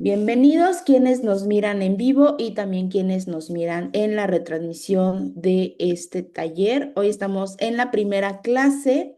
Bienvenidos quienes nos miran en vivo y también quienes nos miran en la retransmisión de este taller. Hoy estamos en la primera clase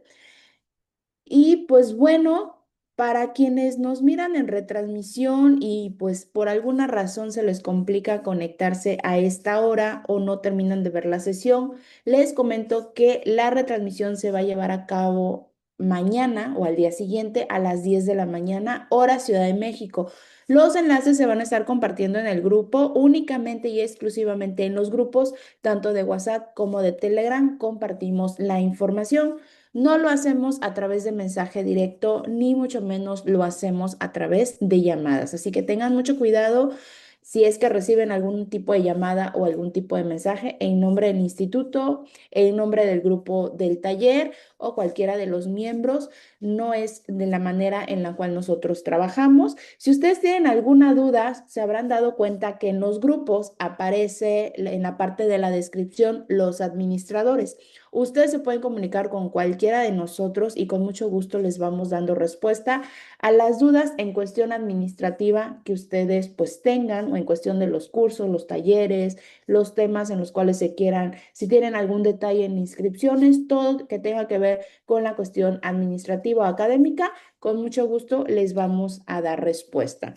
y pues bueno, para quienes nos miran en retransmisión y pues por alguna razón se les complica conectarse a esta hora o no terminan de ver la sesión, les comento que la retransmisión se va a llevar a cabo mañana o al día siguiente a las 10 de la mañana, hora Ciudad de México. Los enlaces se van a estar compartiendo en el grupo, únicamente y exclusivamente en los grupos, tanto de WhatsApp como de Telegram, compartimos la información. No lo hacemos a través de mensaje directo, ni mucho menos lo hacemos a través de llamadas. Así que tengan mucho cuidado si es que reciben algún tipo de llamada o algún tipo de mensaje en nombre del instituto, en nombre del grupo del taller o cualquiera de los miembros. No es de la manera en la cual nosotros trabajamos. Si ustedes tienen alguna duda, se habrán dado cuenta que en los grupos aparece en la parte de la descripción los administradores. Ustedes se pueden comunicar con cualquiera de nosotros y con mucho gusto les vamos dando respuesta a las dudas en cuestión administrativa que ustedes pues tengan o en cuestión de los cursos, los talleres, los temas en los cuales se quieran, si tienen algún detalle en inscripciones, todo que tenga que ver con la cuestión administrativa o académica, con mucho gusto les vamos a dar respuesta.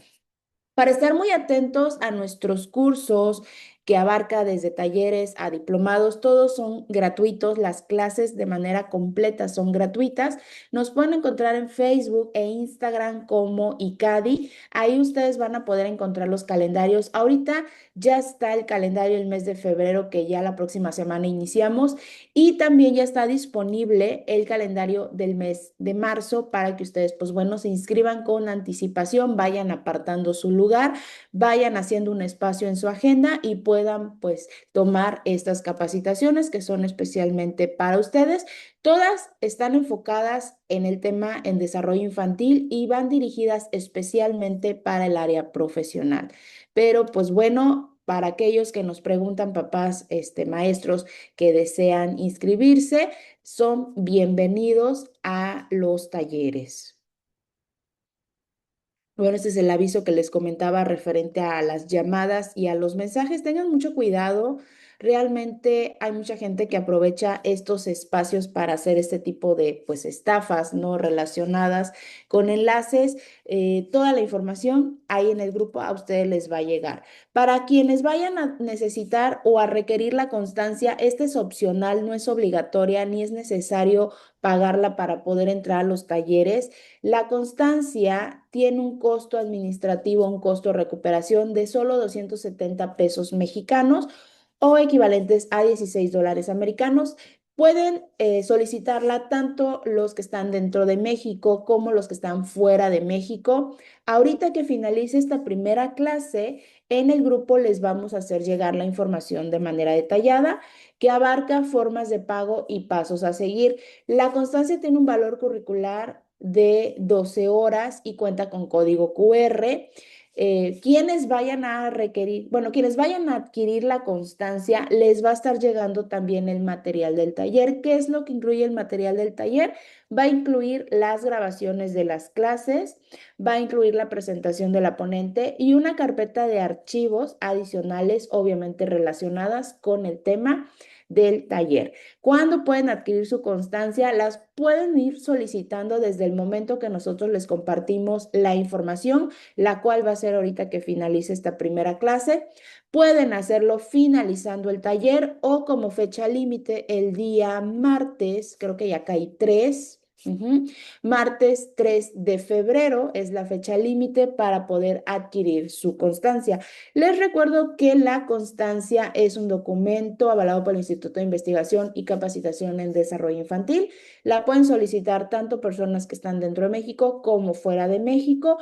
Para estar muy atentos a nuestros cursos que abarca desde talleres a diplomados, todos son gratuitos, las clases de manera completa son gratuitas. Nos pueden encontrar en Facebook e Instagram como ICADI. Ahí ustedes van a poder encontrar los calendarios. Ahorita ya está el calendario del mes de febrero que ya la próxima semana iniciamos y también ya está disponible el calendario del mes de marzo para que ustedes, pues bueno, se inscriban con anticipación, vayan apartando su lugar, vayan haciendo un espacio en su agenda y puedan, pues, tomar estas capacitaciones que son especialmente para ustedes. Todas están enfocadas en el tema en desarrollo infantil y van dirigidas especialmente para el área profesional. Pero, pues bueno, para aquellos que nos preguntan, papás, maestros que desean inscribirse, son bienvenidos a los talleres. Bueno, este es el aviso que les comentaba referente a las llamadas y a los mensajes. Tengan mucho cuidado. Realmente hay mucha gente que aprovecha estos espacios para hacer este tipo de, pues, estafas no relacionadas con enlaces. Toda la información ahí en el grupo a ustedes les va a llegar. Para quienes vayan a necesitar o a requerir la constancia, esta es opcional, no es obligatoria ni es necesario pagarla para poder entrar a los talleres. La constancia tiene un costo administrativo, un costo de recuperación de solo 270 pesos mexicanos o equivalentes a 16 dólares americanos. Pueden solicitarla tanto los que están dentro de México como los que están fuera de México. Ahorita que finalice esta primera clase, en el grupo les vamos a hacer llegar la información de manera detallada que abarca formas de pago y pasos a seguir. La constancia tiene un valor curricular de 12 horas y cuenta con código QR. Quienes vayan a requerir, bueno, quienes vayan a adquirir la constancia, les va a estar llegando también el material del taller. ¿Qué es lo que incluye el material del taller? Va a incluir las grabaciones de las clases, va a incluir la presentación de la ponente y una carpeta de archivos adicionales, obviamente relacionadas con el tema del taller. ¿Cuándo pueden adquirir su constancia? Las pueden ir solicitando desde el momento que nosotros les compartimos la información, la cual va a ser ahorita que finalice esta primera clase. Pueden hacerlo finalizando el taller o como fecha límite el día martes, creo que ya caí 3. Martes 3 de febrero es la fecha límite para poder adquirir su constancia. Les recuerdo que la constancia es un documento avalado por el Instituto de Investigación y Capacitación en Desarrollo Infantil. La pueden solicitar tanto personas que están dentro de México como fuera de México.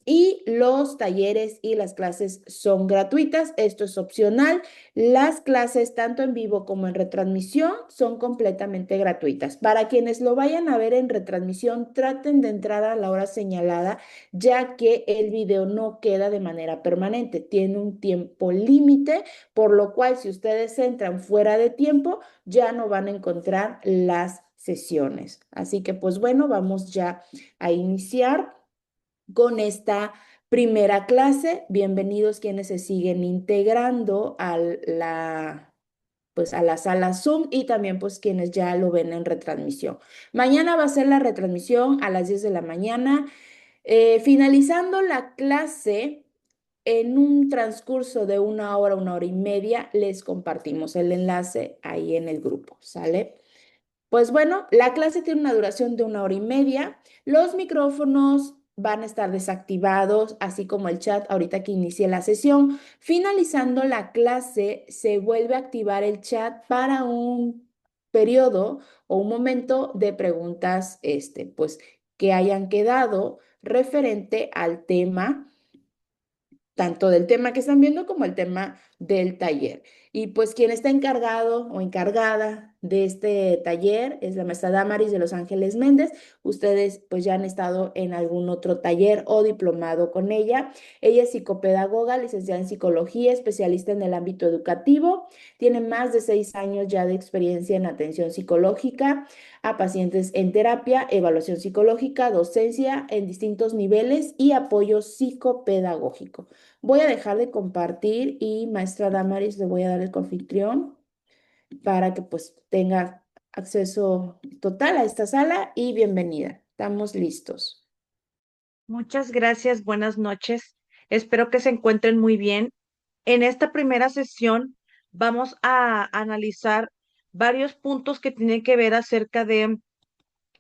Y los talleres y las clases son gratuitas. Esto es opcional. Las clases, tanto en vivo como en retransmisión, son completamente gratuitas. Para quienes lo vayan a ver en retransmisión, traten de entrar a la hora señalada, ya que el video no queda de manera permanente. Tiene un tiempo límite, por lo cual si ustedes entran fuera de tiempo, ya no van a encontrar las sesiones. Así que pues bueno, vamos ya a iniciar con esta Primera clase, bienvenidos quienes se siguen integrando a pues a la sala Zoom y también pues quienes ya lo ven en retransmisión. Mañana va a ser la retransmisión a las 10 de la mañana. Finalizando la clase, en un transcurso de una hora y media, les compartimos el enlace ahí en el grupo, ¿sale? Pues bueno, la clase tiene una duración de una hora y media. Los micrófonos van a estar desactivados, así como el chat ahorita que inicie la sesión. Finalizando la clase, se vuelve a activar el chat para un periodo o un momento de preguntas, pues, que hayan quedado referente al tema tanto del tema que están viendo como el tema del taller. Y pues quien está encargado o encargada de este taller es la maestra Damaris de Los Ángeles Méndez. Ustedes pues ya han estado en algún otro taller o diplomado con ella. Ella es psicopedagoga, licenciada en psicología, especialista en el ámbito educativo. Tiene más de 6 años ya de experiencia en atención psicológica a pacientes en terapia, evaluación psicológica, docencia en distintos niveles y apoyo psicopedagógico. Voy a dejar de compartir y maestra Damaris le voy a dar el confitrión para que pues tenga acceso total a esta sala y bienvenida. Estamos listos. Muchas gracias, buenas noches. Espero que se encuentren muy bien. En esta primera sesión vamos a analizar varios puntos que tienen que ver acerca de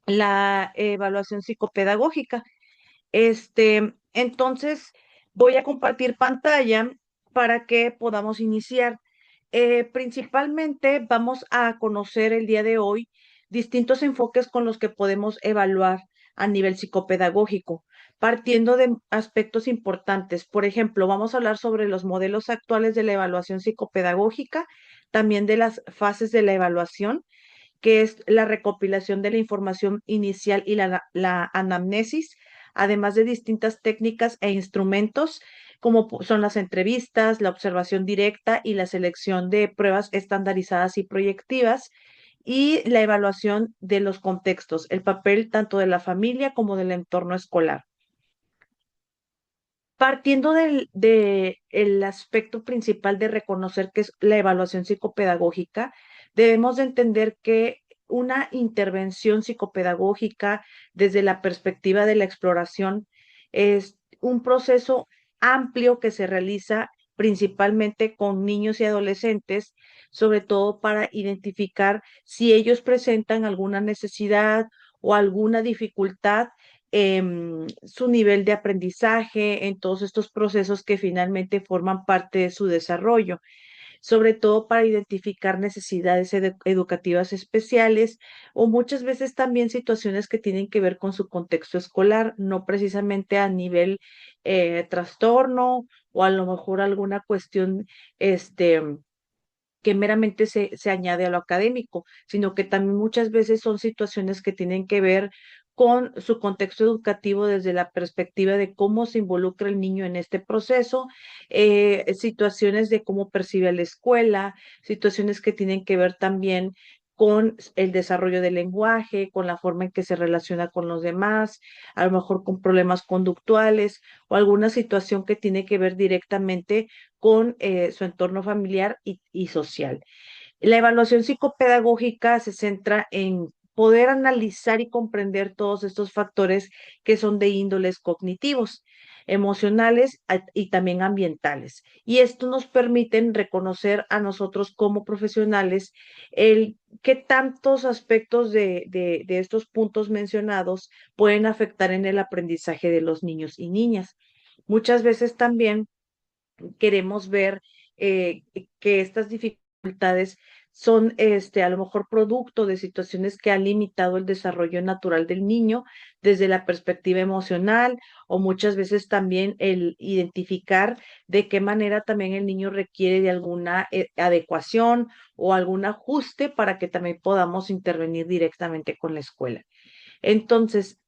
la evaluación psicopedagógica. Entonces, voy a compartir pantalla para que podamos iniciar. Principalmente vamos a conocer el día de hoy distintos enfoques con los que podemos evaluar a nivel psicopedagógico, partiendo de aspectos importantes. Por ejemplo, vamos a hablar sobre los modelos actuales de la evaluación psicopedagógica, también de las fases de la evaluación, que es la recopilación de la información inicial y la anamnesis, además de distintas técnicas e instrumentos, como son las entrevistas, la observación directa y la selección de pruebas estandarizadas y proyectivas, y la evaluación de los contextos, el papel tanto de la familia como del entorno escolar. Partiendo el aspecto principal de reconocer que es la evaluación psicopedagógica, debemos de entender que una intervención psicopedagógica desde la perspectiva de la exploración es un proceso amplio que se realiza principalmente con niños y adolescentes, sobre todo para identificar si ellos presentan alguna necesidad o alguna dificultad, su nivel de aprendizaje, en todos estos procesos que finalmente forman parte de su desarrollo, sobre todo para identificar necesidades educativas especiales o muchas veces también situaciones que tienen que ver con su contexto escolar, no precisamente a nivel trastorno o a lo mejor alguna cuestión que meramente se añade a lo académico, sino que también muchas veces son situaciones que tienen que ver con su contexto educativo desde la perspectiva de cómo se involucra el niño en este proceso, situaciones de cómo percibe a la escuela, situaciones que tienen que ver también con el desarrollo del lenguaje, con la forma en que se relaciona con los demás, a lo mejor con problemas conductuales o alguna situación que tiene que ver directamente con su entorno familiar y social. La evaluación psicopedagógica se centra en poder analizar y comprender todos estos factores que son de índoles cognitivos, emocionales y también ambientales. Y esto nos permite reconocer a nosotros como profesionales el qué tantos aspectos de estos puntos mencionados pueden afectar en el aprendizaje de los niños y niñas. Muchas veces también queremos ver que estas dificultades son a lo mejor producto de situaciones que han limitado el desarrollo natural del niño desde la perspectiva emocional, o muchas veces también el identificar de qué manera también el niño requiere de alguna adecuación o algún ajuste para que también podamos intervenir directamente con la escuela. Entonces,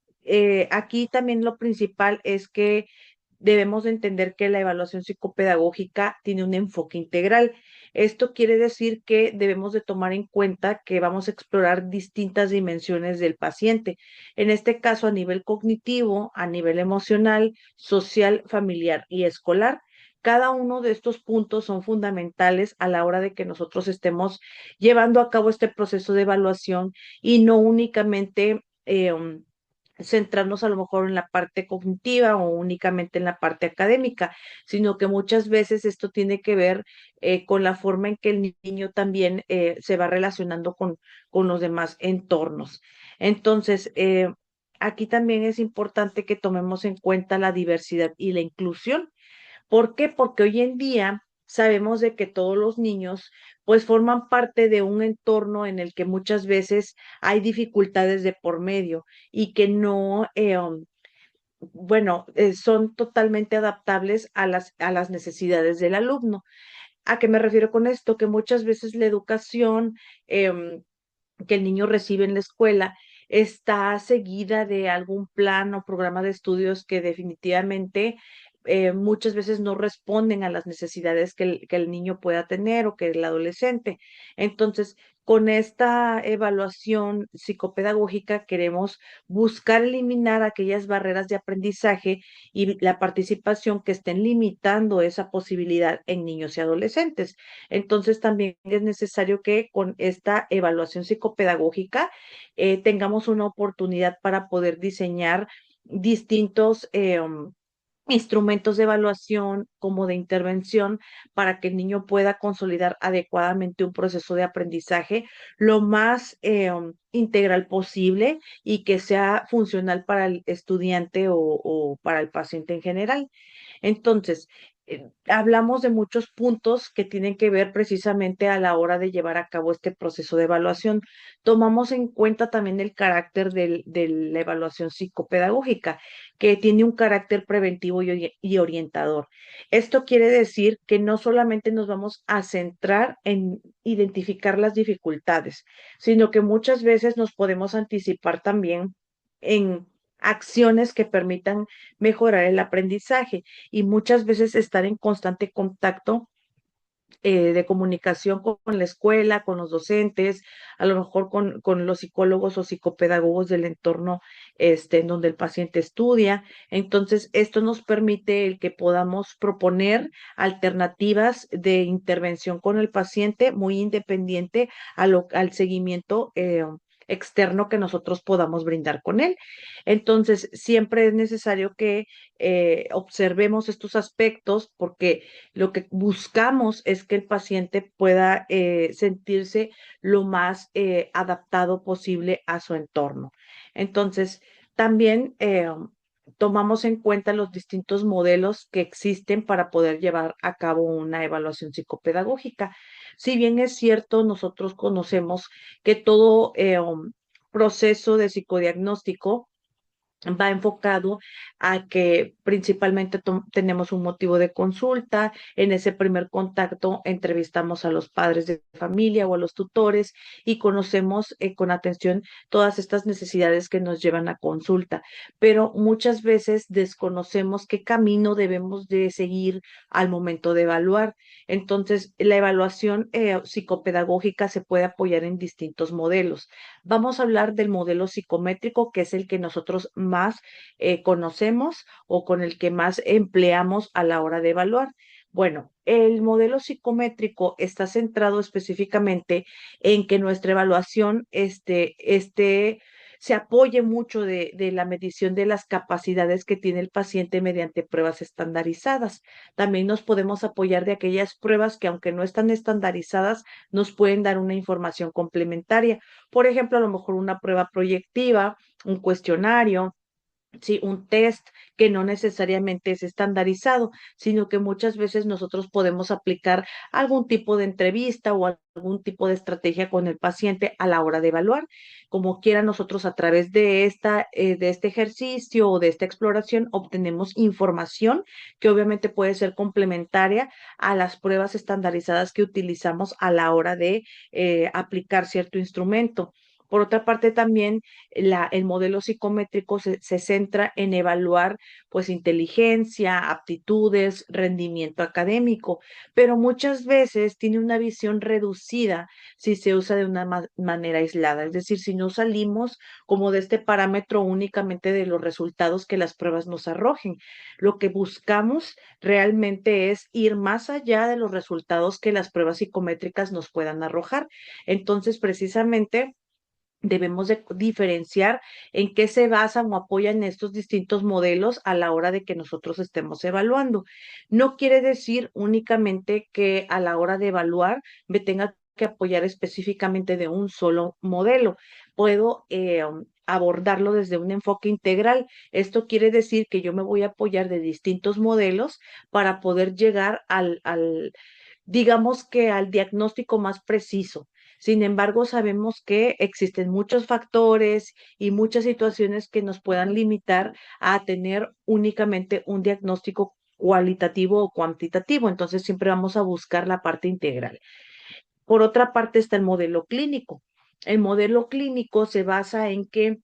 aquí también lo principal es que debemos entender que la evaluación psicopedagógica tiene un enfoque integral. Esto quiere decir que debemos de tomar en cuenta que vamos a explorar distintas dimensiones del paciente. En este caso, a nivel cognitivo, a nivel emocional, social, familiar y escolar. Cada uno de estos puntos son fundamentales a la hora de que nosotros estemos llevando a cabo este proceso de evaluación y no únicamente centrarnos a lo mejor en la parte cognitiva o únicamente en la parte académica, sino que muchas veces esto tiene que ver con la forma en que el niño también se va relacionando con los demás entornos. Entonces, aquí también es importante que tomemos en cuenta la diversidad y la inclusión. ¿Por qué? Porque hoy en día sabemos de que todos los niños pues forman parte de un entorno en el que muchas veces hay dificultades de por medio y que no, son totalmente adaptables a las necesidades del alumno. ¿A qué me refiero con esto? Que muchas veces la educación que el niño recibe en la escuela está seguida de algún plan o programa de estudios que definitivamente muchas veces no responden a las necesidades que el niño pueda tener o que el adolescente. Entonces, con esta evaluación psicopedagógica queremos buscar eliminar aquellas barreras de aprendizaje y la participación que estén limitando esa posibilidad en niños y adolescentes. Entonces, también es necesario que con esta evaluación psicopedagógica tengamos una oportunidad para poder diseñar distintos instrumentos de evaluación como de intervención para que el niño pueda consolidar adecuadamente un proceso de aprendizaje lo más integral posible y que sea funcional para el estudiante o para el paciente en general. Entonces, hablamos de muchos puntos que tienen que ver precisamente a la hora de llevar a cabo este proceso de evaluación. Tomamos en cuenta también el carácter de la evaluación psicopedagógica, que tiene un carácter preventivo y orientador. Esto quiere decir que no solamente nos vamos a centrar en identificar las dificultades, sino que muchas veces nos podemos anticipar también en acciones que permitan mejorar el aprendizaje y muchas veces estar en constante contacto de comunicación con la escuela, con los docentes, a lo mejor con los psicólogos o psicopedagogos del entorno en donde el paciente estudia. Entonces, esto nos permite el que podamos proponer alternativas de intervención con el paciente muy independiente al seguimiento. Externo que nosotros podamos brindar con él. Entonces, siempre es necesario que observemos estos aspectos porque lo que buscamos es que el paciente pueda sentirse lo más adaptado posible a su entorno. Entonces, también tomamos en cuenta los distintos modelos que existen para poder llevar a cabo una evaluación psicopedagógica. Si bien es cierto, nosotros conocemos que todo proceso de psicodiagnóstico va enfocado a que principalmente tenemos un motivo de consulta. En ese primer contacto entrevistamos a los padres de familia o a los tutores y conocemos con atención todas estas necesidades que nos llevan a consulta, pero muchas veces desconocemos qué camino debemos de seguir al momento de evaluar. Entonces, la evaluación psicopedagógica se puede apoyar en distintos modelos. Vamos a hablar del modelo psicométrico, que es el que nosotros más conocemos o con el que más empleamos a la hora de evaluar. Bueno, el modelo psicométrico está centrado específicamente en que nuestra evaluación se apoye mucho de la medición de las capacidades que tiene el paciente mediante pruebas estandarizadas. También nos podemos apoyar de aquellas pruebas que, aunque no están estandarizadas, nos pueden dar una información complementaria. Por ejemplo, a lo mejor una prueba proyectiva, un cuestionario, sí, un test que no necesariamente es estandarizado, sino que muchas veces nosotros podemos aplicar algún tipo de entrevista o algún tipo de estrategia con el paciente a la hora de evaluar. Como quiera, nosotros a través de este ejercicio o de esta exploración obtenemos información que obviamente puede ser complementaria a las pruebas estandarizadas que utilizamos a la hora de aplicar cierto instrumento. Por otra parte, también el modelo psicométrico se centra en evaluar pues inteligencia, aptitudes, rendimiento académico, pero muchas veces tiene una visión reducida si se usa de una manera aislada, es decir, si no salimos como de este parámetro únicamente de los resultados que las pruebas nos arrojen. Lo que buscamos realmente es ir más allá de los resultados que las pruebas psicométricas nos puedan arrojar. Entonces, precisamente debemos de diferenciar en qué se basan o apoyan estos distintos modelos a la hora de que nosotros estemos evaluando. No quiere decir únicamente que a la hora de evaluar me tenga que apoyar específicamente de un solo modelo. Puedo abordarlo desde un enfoque integral. Esto quiere decir que yo me voy a apoyar de distintos modelos para poder llegar digamos que al diagnóstico más preciso. Sin embargo, sabemos que existen muchos factores y muchas situaciones que nos puedan limitar a tener únicamente un diagnóstico cualitativo o cuantitativo. Entonces, siempre vamos a buscar la parte integral. Por otra parte, está el modelo clínico. El modelo clínico se basa en que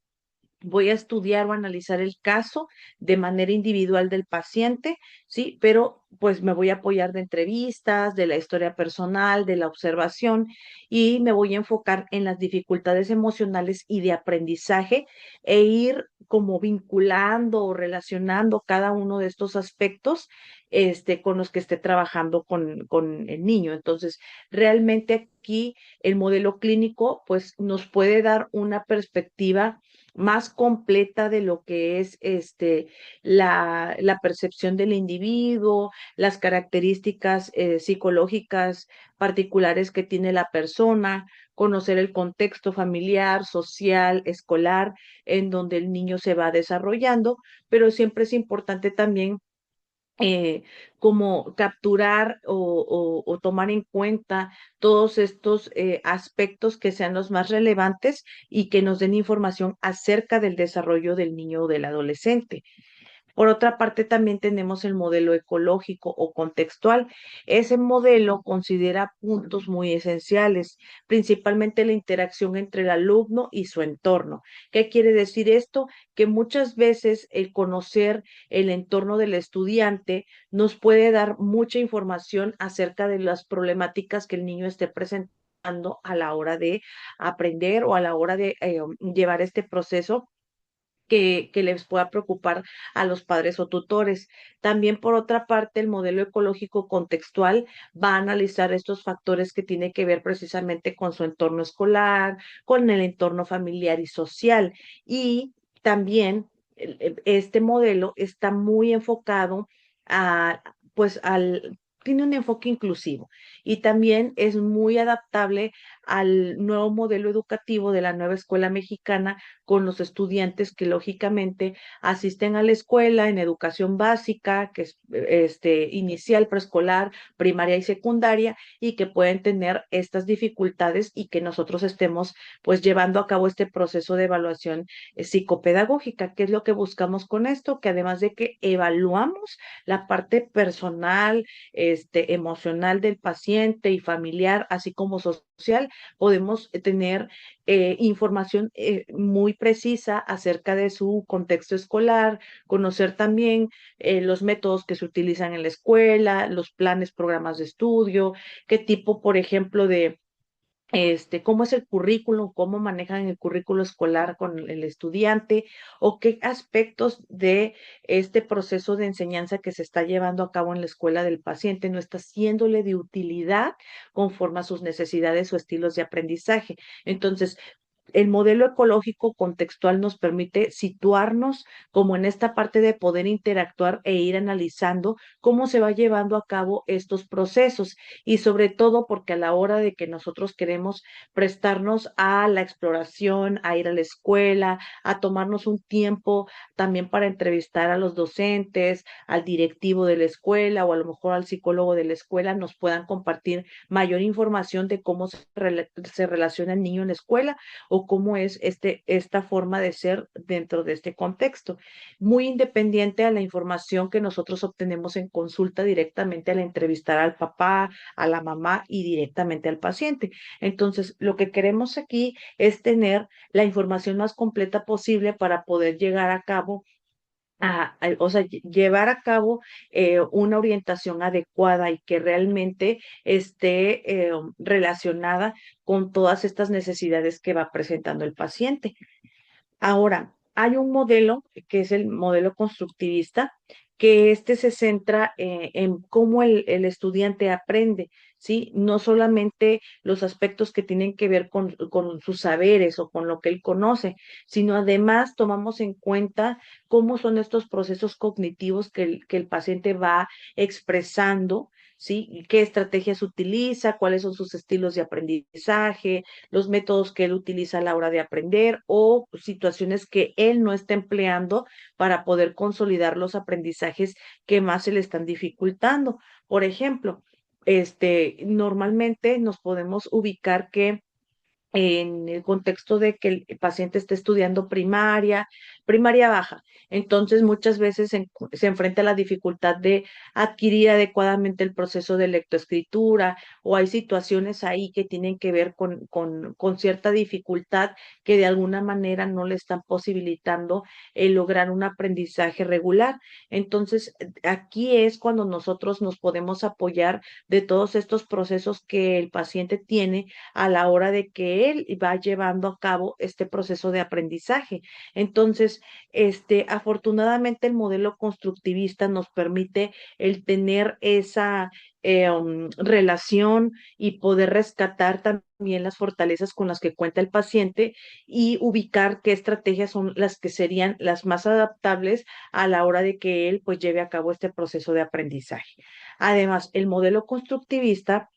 voy a estudiar o analizar el caso de manera individual del paciente, ¿sí? Pero pues me voy a apoyar de entrevistas, de la historia personal, de la observación y me voy a enfocar en las dificultades emocionales y de aprendizaje e ir como vinculando o relacionando cada uno de estos aspectos con los que esté trabajando con el niño. Entonces, realmente aquí el modelo clínico pues nos puede dar una perspectiva más completa de lo que es la percepción del individuo, las características psicológicas particulares que tiene la persona, conocer el contexto familiar, social, escolar, en donde el niño se va desarrollando, pero siempre es importante también eh, como capturar o tomar en cuenta todos estos aspectos que sean los más relevantes y que nos den información acerca del desarrollo del niño o del adolescente. Por otra parte, también tenemos el modelo ecológico o contextual. Ese modelo considera puntos muy esenciales, principalmente la interacción entre el alumno y su entorno. ¿Qué quiere decir esto? Que muchas veces el conocer el entorno del estudiante nos puede dar mucha información acerca de las problemáticas que el niño esté presentando a la hora de aprender o a la hora de llevar este proceso que les pueda preocupar a los padres o tutores. También, por otra parte, el modelo ecológico contextual va a analizar estos factores que tienen que ver precisamente con su entorno escolar, con el entorno familiar y social. Y también este modelo está muy enfocado a, pues, tiene un enfoque inclusivo y también es muy adaptable al nuevo modelo educativo de la nueva escuela mexicana con los estudiantes que lógicamente asisten a la escuela en educación básica, que es inicial, preescolar, primaria y secundaria, y que pueden tener estas dificultades y que nosotros estemos pues llevando a cabo este proceso de evaluación psicopedagógica. ¿Qué es lo que buscamos con esto? Que además de que evaluamos la parte personal, emocional del paciente y familiar, así como social, podemos tener información muy precisa acerca de su contexto escolar, conocer también los métodos que se utilizan en la escuela, los planes, programas de estudio, qué tipo, por ejemplo, de cómo es el currículum, cómo manejan el currículo escolar con el estudiante o qué aspectos de este proceso de enseñanza que se está llevando a cabo en la escuela del paciente no está siéndole de utilidad conforme a sus necesidades o estilos de aprendizaje. Entonces, el modelo ecológico contextual nos permite situarnos como en esta parte de poder interactuar e ir analizando cómo se va llevando a cabo estos procesos y sobre todo porque a la hora de que nosotros queremos prestarnos a la exploración, a ir a la escuela, a tomarnos un tiempo también para entrevistar a los docentes, al directivo de la escuela o a lo mejor al psicólogo de la escuela, nos puedan compartir mayor información de cómo se relaciona el niño en la escuela o cómo es esta forma de ser dentro de este contexto, muy independiente a la información que nosotros obtenemos en consulta directamente al entrevistar al papá, a la mamá y directamente al paciente. Entonces, lo que queremos aquí es tener la información más completa posible para poder llegar a cabo o sea, llevar a cabo una orientación adecuada y que realmente esté relacionada con todas estas necesidades que va presentando el paciente. Ahora, hay un modelo que es el modelo constructivista, que este se centra en cómo el estudiante aprende, ¿sí? No solamente los aspectos que tienen que ver con sus saberes o con lo que él conoce, sino además tomamos en cuenta cómo son estos procesos cognitivos que el paciente va expresando, ¿sí? Y qué estrategias utiliza, cuáles son sus estilos de aprendizaje, los métodos que él utiliza a la hora de aprender o situaciones que él no está empleando para poder consolidar los aprendizajes que más se le están dificultando. Por ejemplo, normalmente nos podemos ubicar que en el contexto de que el paciente esté estudiando primaria baja. Entonces, muchas veces se enfrenta a la dificultad de adquirir adecuadamente el proceso de lectoescritura o hay situaciones ahí que tienen que ver con cierta dificultad que de alguna manera no le están posibilitando el lograr un aprendizaje regular. Entonces, aquí es cuando nosotros nos podemos apoyar de todos estos procesos que el paciente tiene a la hora de que él va llevando a cabo este proceso de aprendizaje. Entonces, afortunadamente el modelo constructivista nos permite el tener esa relación y poder rescatar también las fortalezas con las que cuenta el paciente y ubicar qué estrategias son las que serían las más adaptables a la hora de que él pues lleve a cabo este proceso de aprendizaje. Además, el modelo constructivista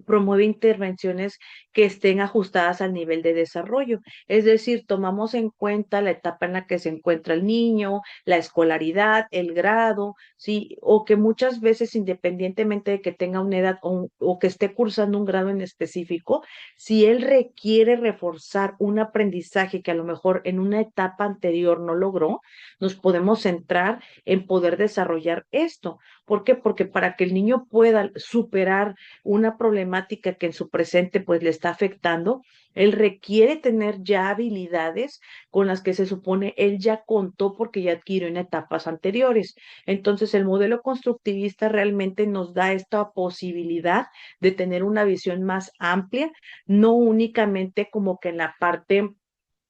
promueve intervenciones que estén ajustadas al nivel de desarrollo. Es decir, tomamos en cuenta la etapa en la que se encuentra el niño, la escolaridad, el grado, ¿sí? O que muchas veces, independientemente de que tenga una edad o que esté cursando un grado en específico, si él requiere reforzar un aprendizaje que a lo mejor en una etapa anterior no logró, nos podemos centrar en poder desarrollar esto. ¿Por qué? Porque para que el niño pueda superar una problemática que en su presente pues le está afectando, él requiere tener ya habilidades con las que se supone él ya contó porque ya adquirió en etapas anteriores. Entonces, el modelo constructivista realmente nos da esta posibilidad de tener una visión más amplia, no únicamente como que en la parte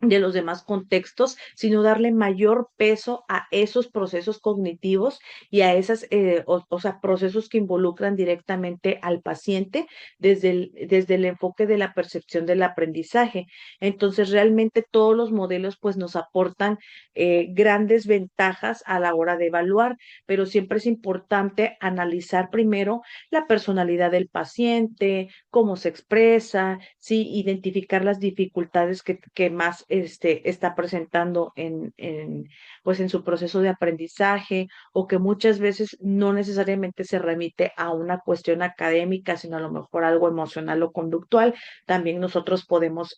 de los demás contextos, sino darle mayor peso a esos procesos cognitivos y a esas, o sea, procesos que involucran directamente al paciente desde el enfoque de la percepción del aprendizaje. Entonces, realmente todos los modelos pues nos aportan grandes ventajas a la hora de evaluar, pero siempre es importante analizar primero la personalidad del paciente, cómo se expresa, sí, identificar las dificultades que más está presentando pues en su proceso de aprendizaje o que muchas veces no necesariamente se remite a una cuestión académica, sino a lo mejor algo emocional o conductual. También nosotros podemos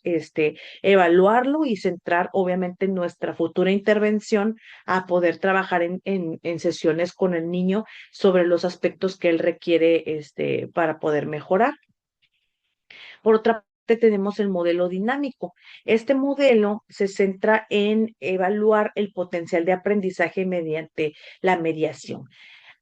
evaluarlo y centrar obviamente nuestra futura intervención a poder trabajar en sesiones con el niño sobre los aspectos que él requiere para poder mejorar. Por otra parte, tenemos el modelo dinámico. Este modelo se centra en evaluar el potencial de aprendizaje mediante la mediación.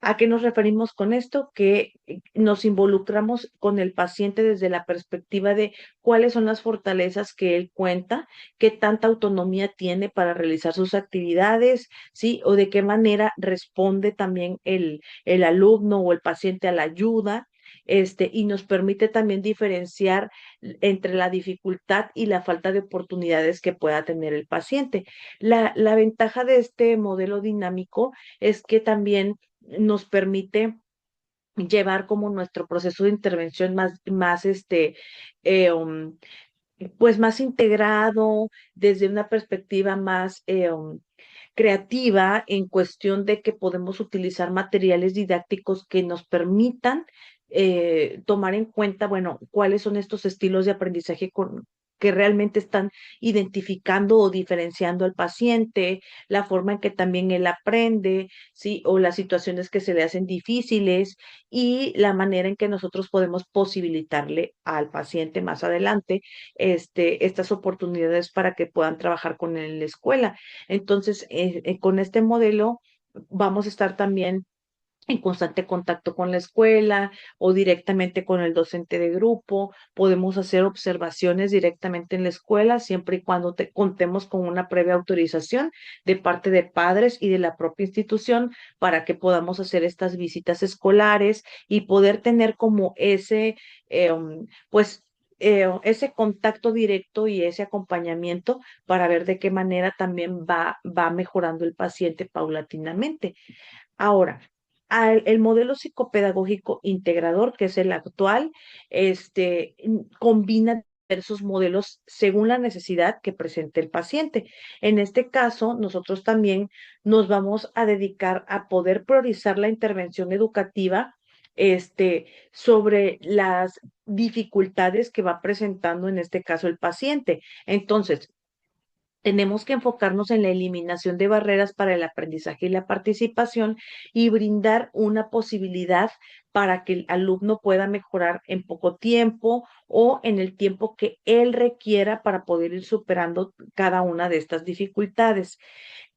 ¿A qué nos referimos con esto? Que nos involucramos con el paciente desde la perspectiva de cuáles son las fortalezas que él cuenta, qué tanta autonomía tiene para realizar sus actividades, ¿sí? O de qué manera responde también el alumno o el paciente a la ayuda. Y nos permite también diferenciar entre la dificultad y la falta de oportunidades que pueda tener el paciente. La ventaja de este modelo dinámico es que también nos permite llevar como nuestro proceso de intervención más eh, um, pues más integrado, desde una perspectiva más creativa en cuestión de que podemos utilizar materiales didácticos que nos permitan tomar en cuenta, bueno, cuáles son estos estilos de aprendizaje que realmente están identificando o diferenciando al paciente, la forma en que también él aprende, ¿sí? O las situaciones que se le hacen difíciles y la manera en que nosotros podemos posibilitarle al paciente más adelante estas oportunidades para que puedan trabajar con él en la escuela. Entonces, con este modelo vamos a estar también en constante contacto con la escuela o directamente con el docente de grupo. Podemos hacer observaciones directamente en la escuela siempre y cuando contemos con una previa autorización de parte de padres y de la propia institución para que podamos hacer estas visitas escolares y poder tener como pues, ese contacto directo y ese acompañamiento para ver de qué manera también va mejorando el paciente paulatinamente. Ahora, el modelo psicopedagógico integrador, que es el actual, combina diversos modelos según la necesidad que presente el paciente. En este caso, nosotros también nos vamos a dedicar a poder priorizar la intervención educativa, sobre las dificultades que va presentando en este caso el paciente. Entonces, tenemos que enfocarnos en la eliminación de barreras para el aprendizaje y la participación y brindar una posibilidad para que el alumno pueda mejorar en poco tiempo o en el tiempo que él requiera para poder ir superando cada una de estas dificultades.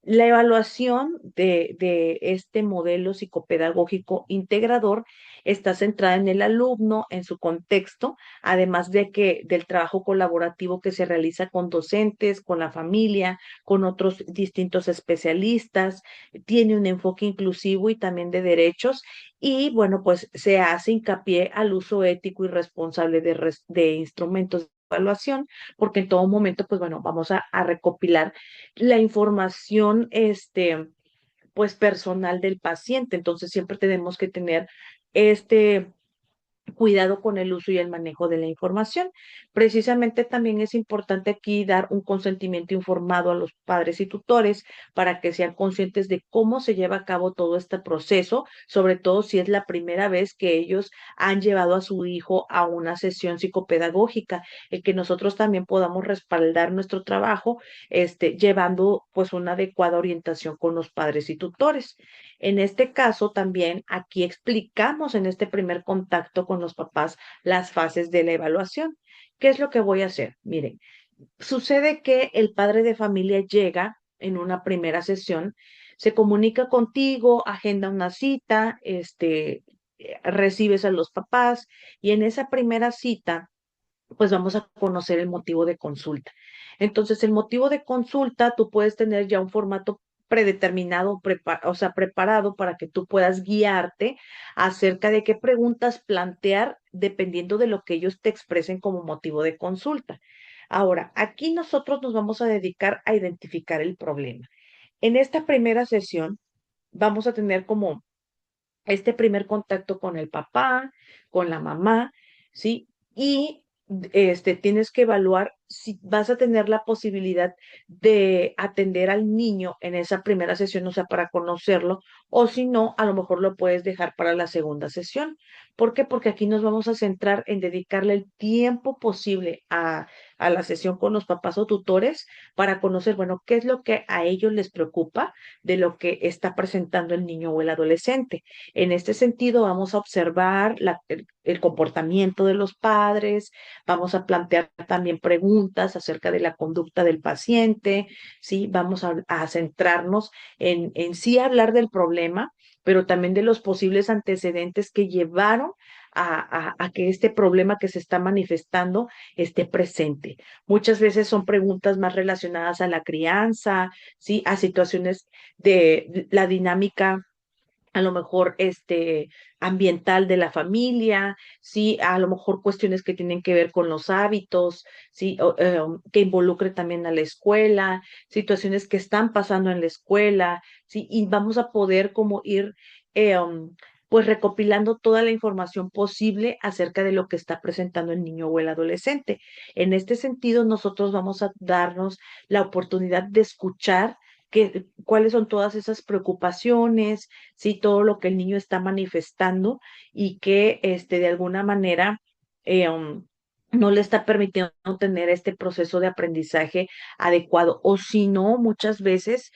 La evaluación de este modelo psicopedagógico integrador está centrada en el alumno, en su contexto, además de que del trabajo colaborativo que se realiza con docentes, con la familia, con otros distintos especialistas, tiene un enfoque inclusivo y también de derechos y bueno, pues se hace hincapié al uso ético y responsable de instrumentos de evaluación, porque en todo momento, pues bueno, vamos a recopilar la información, pues personal del paciente. Entonces siempre tenemos que tener este cuidado con el uso y el manejo de la información. Precisamente también es importante aquí dar un consentimiento informado a los padres y tutores para que sean conscientes de cómo se lleva a cabo todo este proceso, sobre todo si es la primera vez que ellos han llevado a su hijo a una sesión psicopedagógica, el que nosotros también podamos respaldar nuestro trabajo, llevando pues una adecuada orientación con los padres y tutores. En este caso, también aquí explicamos en este primer contacto con los papás las fases de la evaluación. ¿Qué es lo que voy a hacer? Miren, sucede que el padre de familia llega en una primera sesión, se comunica contigo, agenda una cita, recibes a los papás y en esa primera cita pues vamos a conocer el motivo de consulta. Entonces, el motivo de consulta, tú puedes tener ya un formato predeterminado, o sea, preparado para que tú puedas guiarte acerca de qué preguntas plantear dependiendo de lo que ellos te expresen como motivo de consulta. Ahora, aquí nosotros nos vamos a dedicar a identificar el problema. En esta primera sesión vamos a tener como este primer contacto con el papá, con la mamá, ¿sí? Y tienes que evaluar si vas a tener la posibilidad de atender al niño en esa primera sesión, o sea, para conocerlo, o si no, a lo mejor lo puedes dejar para la segunda sesión. ¿Por qué? Porque aquí nos vamos a centrar en dedicarle el tiempo posible a la sesión con los papás o tutores para conocer, bueno, qué es lo que a ellos les preocupa de lo que está presentando el niño o el adolescente. En este sentido, vamos a observar el comportamiento de los padres, vamos a plantear también preguntas acerca de la conducta del paciente, ¿sí? Vamos a centrarnos en sí hablar del problema, pero también de los posibles antecedentes que llevaron a que este problema que se está manifestando esté presente. Muchas veces son preguntas más relacionadas a la crianza, ¿sí? A situaciones de la dinámica a lo mejor ambiental de la familia, sí, a lo mejor cuestiones que tienen que ver con los hábitos, sí, que involucre también a la escuela, situaciones que están pasando en la escuela, sí, y vamos a poder como ir pues recopilando toda la información posible acerca de lo que está presentando el niño o el adolescente. En este sentido, nosotros vamos a darnos la oportunidad de escuchar cuáles son todas esas preocupaciones, sí, todo lo que el niño está manifestando y que de alguna manera eh, um, no le está permitiendo tener este proceso de aprendizaje adecuado. O si no, muchas veces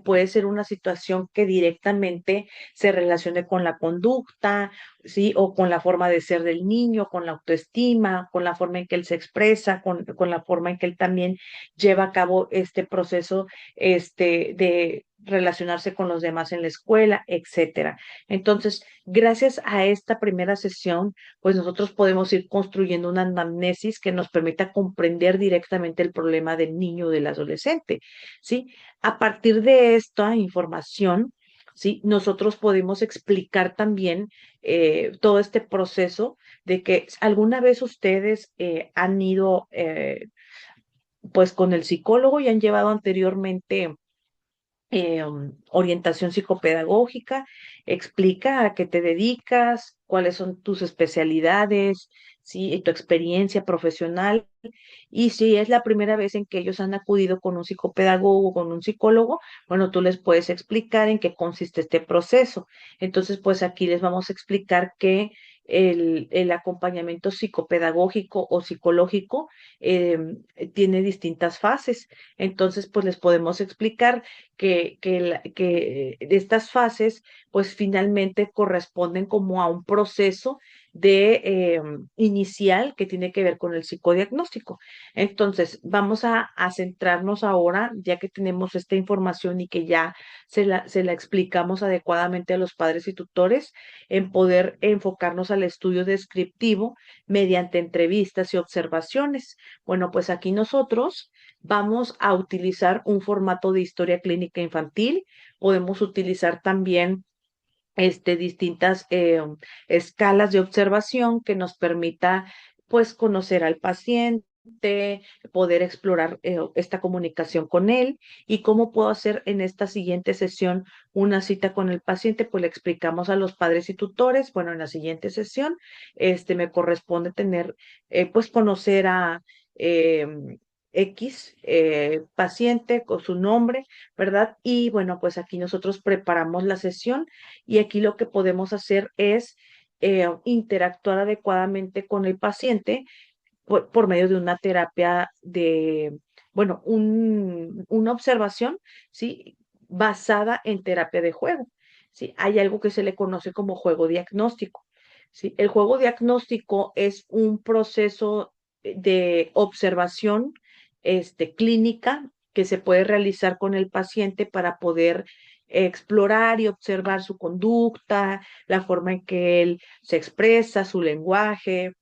puede ser una situación que directamente se relacione con la conducta, ¿sí? O con la forma de ser del niño, con la autoestima, con la forma en que él se expresa, con la forma en que él también lleva a cabo este proceso, de relacionarse con los demás en la escuela, etcétera. Entonces, gracias a esta primera sesión, pues nosotros podemos ir construyendo una anamnesis que nos permita comprender directamente el problema del niño o del adolescente, ¿sí? A partir de esta información, ¿sí? Nosotros podemos explicar también todo este proceso de que alguna vez ustedes han ido pues con el psicólogo y han llevado anteriormente orientación psicopedagógica, explica a qué te dedicas, cuáles son tus especialidades, ¿sí? Y tu experiencia profesional. Y si es la primera vez en que ellos han acudido con un psicopedagogo, con un psicólogo, bueno, tú les puedes explicar en qué consiste este proceso. Entonces, pues aquí les vamos a explicar que el acompañamiento psicopedagógico o psicológico tiene distintas fases. Entonces, pues les podemos explicar que estas fases, pues finalmente corresponden como a un proceso de inicial que tiene que ver con el psicodiagnóstico. Entonces, vamos a centrarnos ahora, ya que tenemos esta información y que ya se la explicamos adecuadamente a los padres y tutores, en poder enfocarnos al estudio descriptivo mediante entrevistas y observaciones. Bueno, pues aquí nosotros vamos a utilizar un formato de historia clínica infantil. Podemos utilizar también distintas escalas de observación que nos permita pues conocer al paciente, poder explorar esta comunicación con él y cómo puedo hacer en esta siguiente sesión una cita con el paciente, pues le explicamos a los padres y tutores, bueno, en la siguiente sesión, me corresponde tener, pues conocer a X paciente con su nombre, ¿verdad? Y bueno, pues aquí nosotros preparamos la sesión y aquí lo que podemos hacer es interactuar adecuadamente con el paciente por medio de una terapia de, bueno, una observación, ¿sí? Basada en terapia de juego, ¿sí? Hay algo que se le conoce como juego diagnóstico, ¿sí? El juego diagnóstico es un proceso de observación, clínica que se puede realizar con el paciente para poder explorar y observar su conducta, la forma en que él se expresa, su lenguaje,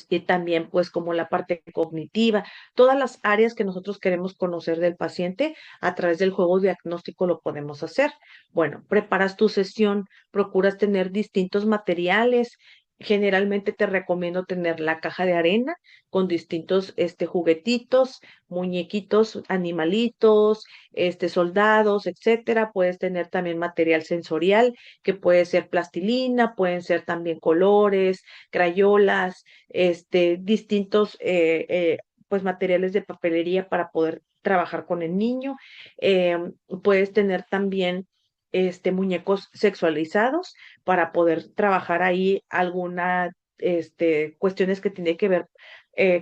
y también pues como la parte cognitiva, todas las áreas que nosotros queremos conocer del paciente a través del juego diagnóstico lo podemos hacer. Bueno, preparas tu sesión, procuras tener distintos materiales. Generalmente te recomiendo tener la caja de arena con distintos juguetitos, muñequitos, animalitos, soldados, etcétera. Puedes tener también material sensorial que puede ser plastilina, pueden ser también colores, crayolas, distintos pues materiales de papelería para poder trabajar con el niño. Eh, Puedes tener también muñecos sexualizados para poder trabajar ahí alguna cuestiones que tiene que ver